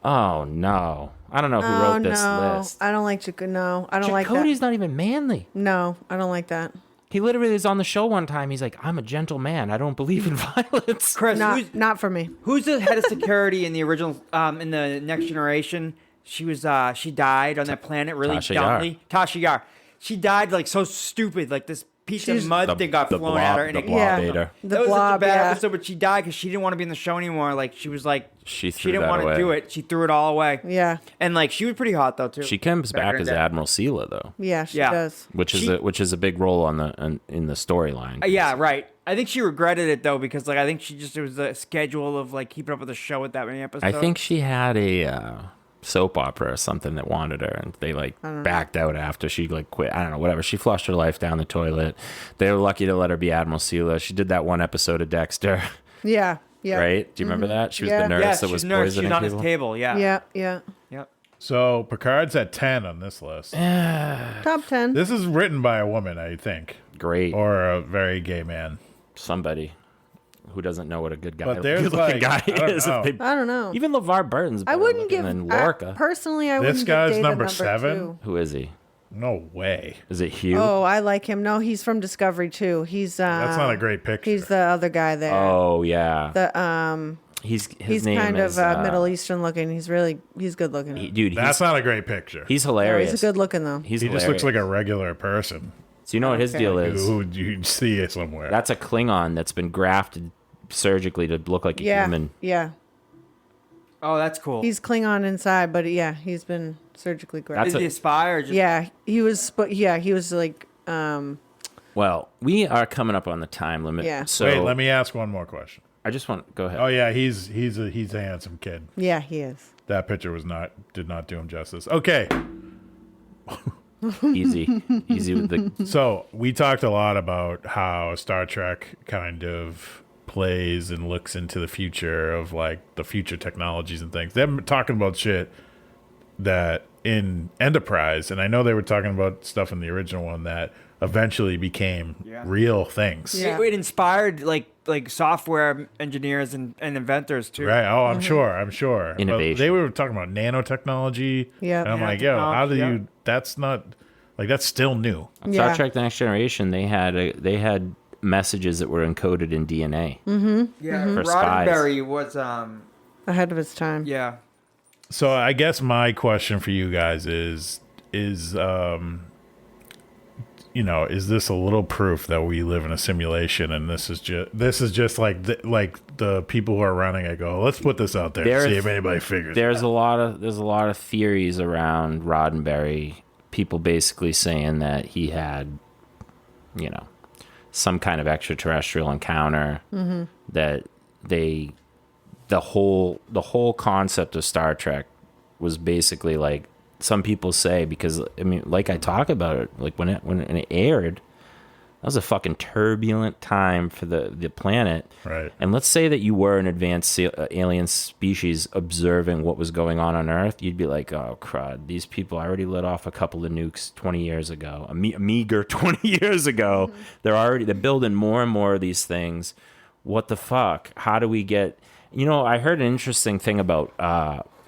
Oh no, I don't know who Oh wrote this no, list. I don't like Chakotay. No, I don't like Chakotay's that. not even manly. No, I don't like that. He literally was on the show one time. He's like, "I'm a gentle man. I don't believe in violence." Chris, Not for me. who's the head of security in the original in the Next Generation? She was she died on that planet really Tasha Yar. dumbly. Tasha Yar. She died like so stupid, like this piece She's- of mud thing got flown at her. And the it- blob Yeah. ate her. The that was blob, such a bad yeah. episode, but she died because she didn't want to be in the show anymore. Like she was like She she threw didn't that want away. to do it. She threw it all away. Yeah, And like she was pretty hot though too. She comes back in as the day. Admiral Sela though, yeah, she Yeah. does. which is She- a big role on in the storyline. Yeah, right. I think she regretted it though because like I think it was the schedule of like keeping up with the show with that many episodes. I think she had a soap opera or something that wanted her, and they like backed out after she like quit. I don't know, whatever. She flushed her life down the toilet. They were lucky to let her be Admiral Sela. She did that one episode of Dexter, Yeah, yeah. right? Do you remember that? She was Yeah. the nurse yes, that she's was nurse. She poisoning was on his people. table. Yeah. Yeah, yeah. Yep. So Picard's at 10 on this list. Top 10. This is written by a woman, I think, Great. or a very gay man. Somebody who doesn't know what a good guy, But there's good-looking like- guy I don't is. know. I don't know. Even LeVar Burton's I better wouldn't looking give than Lorca. personally. I This wouldn't guy's give Data number 7? 2. Who is he? No way. Is it Hugh? Oh, I like him. No, he's from Discovery too. He's That's not a great picture. He's the other guy there. Oh, yeah. The His he's name kind is, of Middle Eastern looking. He's good looking. Dude, That's not a great picture. he's Oh, hilarious. he's good looking though. He's He just hilarious. looks like a regular person So you know what his Okay. deal is? who you'd see it somewhere. That's a Klingon that's been grafted surgically to look like a Yeah, human. yeah. Oh, that's cool. He's Klingon inside, but yeah, he's been Surgically grafted. Did he aspire? Or just... Yeah, he was. But yeah, he was like. Well, we are coming up on the time limit. Yeah. So Wait, let me ask one more question. I just want go ahead. Oh yeah, he's a handsome kid. Yeah, he is. That picture did not do him justice. Okay. Easy with the. So we talked a lot about how Star Trek kind of plays and looks into the future of like the future technologies and things. They're talking about shit that in Enterprise, and I know they were talking about stuff in the original one that eventually became real things. Yeah. It inspired like software engineers and inventors too. Right. Oh, I'm sure. Innovation. But they were talking about nanotechnology. Yeah. And I'm like, yo, how do Yeah. you? That's not like that's still new. On Yeah. Star Trek: The Next Generation, they had messages that were encoded in DNA. Yeah, For spies. Roddenberry was Ahead of his time. yeah. So I guess my question for you guys is is this a little proof that we live in a simulation and this is just like the people who are running it go, let's put this out there to see if anybody figures it There's out. a lot of theories around Roddenberry. People basically saying that he had, some kind of extraterrestrial encounter. That the whole concept of Star Trek was basically like some people say, because I mean, like I talk about it, like when it aired, that was a fucking turbulent time for the planet. Right. And let's say that you were an advanced alien species observing what was going on Earth, you'd be like, oh crud, these people already let off a couple of nukes 20 years ago, a meager 20 years ago. They're building more and more of these things. What the fuck? How do we get? I heard an interesting thing about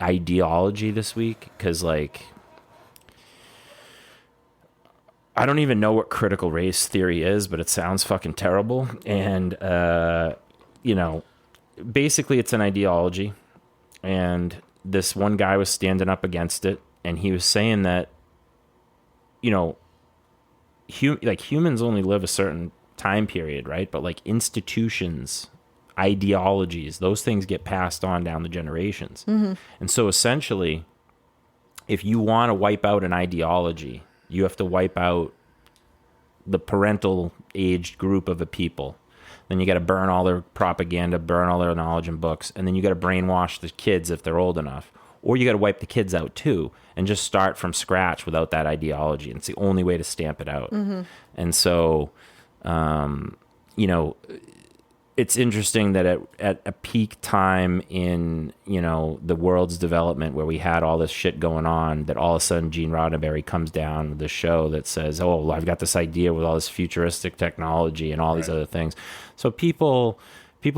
ideology this week, because like I don't even know what critical race theory is, but it sounds fucking terrible. And basically it's an ideology, and this one guy was standing up against it, and he was saying that humans only live a certain time period, right? But like institutions, ideologies, those things get passed on down the generations. And so essentially, if you want to wipe out an ideology, you have to wipe out the parental aged group of a people. Then you got to burn all their propaganda, burn all their knowledge and books, and then you got to brainwash the kids if they're old enough. Or you got to wipe the kids out too and just start from scratch without that ideology. And it's the only way to stamp it out. And so, it's interesting that at a peak time in, the world's development where we had all this shit going on, that all of a sudden Gene Roddenberry comes down with this show that says, oh, I've got this idea with all this futuristic technology and all these other things. So people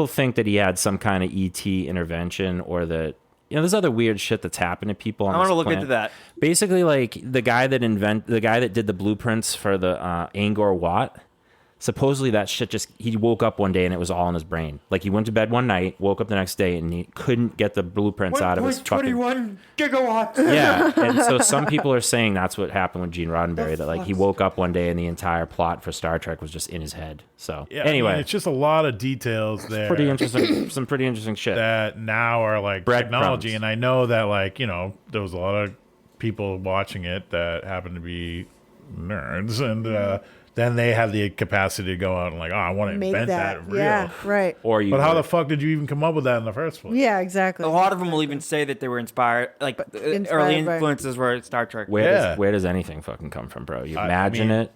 think that he had some kind of ET intervention, or that, there's other weird shit that's happened to people on I want this to look planet. into that. Basically, like the guy that did the blueprints for the Angkor Wat. Supposedly that shit he woke up one day and it was all in his brain. Like he went to bed one night, woke up the next day, and he couldn't get the blueprints out of his fucking... 1.21 gigawatts. Yeah, and so some people are saying that's what happened with Gene Roddenberry, that like he woke up one day and the entire plot for Star Trek was just in his head. So anyway, it's just a lot of details there. pretty interesting, some pretty interesting shit. That now are like technology, and I know that like there was a lot of people watching it that happen to be nerds, and then they have the capacity to go out and like, I want to invent that real. Yeah, right. But how the fuck did you even come up with that in the first place? Yeah, exactly. A lot of them will even say that they were inspired, like early by- influences were Star Trek. Where does anything fucking come from, bro? You imagine it,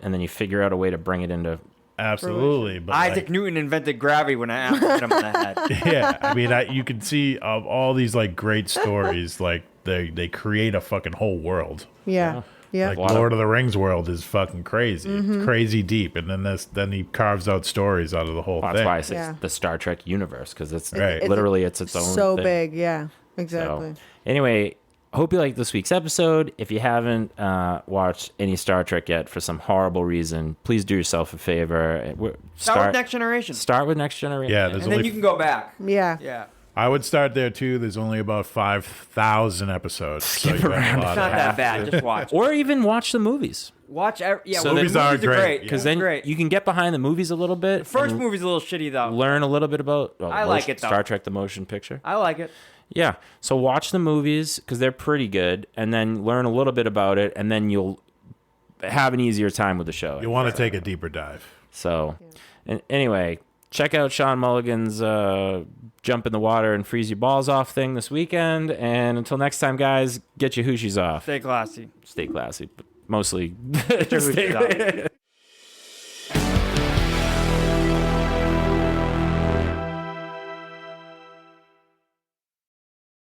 and then you figure out a way to bring it into... Absolutely. But Isaac Newton invented gravity when I hit him on the head. Yeah, I mean, you can see of all these like great stories, like they create a fucking whole world. Yeah. Yeah. Like Lord of the Rings world is fucking crazy. It's crazy deep, and then he carves out stories out of the whole thing. That's why I say the Star Trek universe, because it's Right. literally it's its own so thing. big. Yeah, exactly. So, anyway, hope you liked this week's episode. If you haven't watched any Star Trek yet for some horrible reason, please do yourself a favor. Start with Next Generation. Start with Next Generation. Yeah, And then you can go back. Yeah. Yeah. I would start there too. There's only about 5,000 episodes. So you got a lot It's of not that bad. Just watch. Or even watch the movies. Watch So movies are great. Because Yeah. then Great. you can get behind the movies a little bit. First and movie's a little shitty though. learn a little bit about I like it, though. Star Trek: The Motion Picture. I like it. Yeah. So watch the movies because they're pretty good, and then learn a little bit about it, and then you'll have an easier time with the show. You want to take a deeper dive. So, and anyway, check out Sean Mulligan's jump in the water and freeze your balls off thing this weekend. And until next time, guys, get your hooshies off. Stay classy. Stay classy, but mostly Get your hooshies off.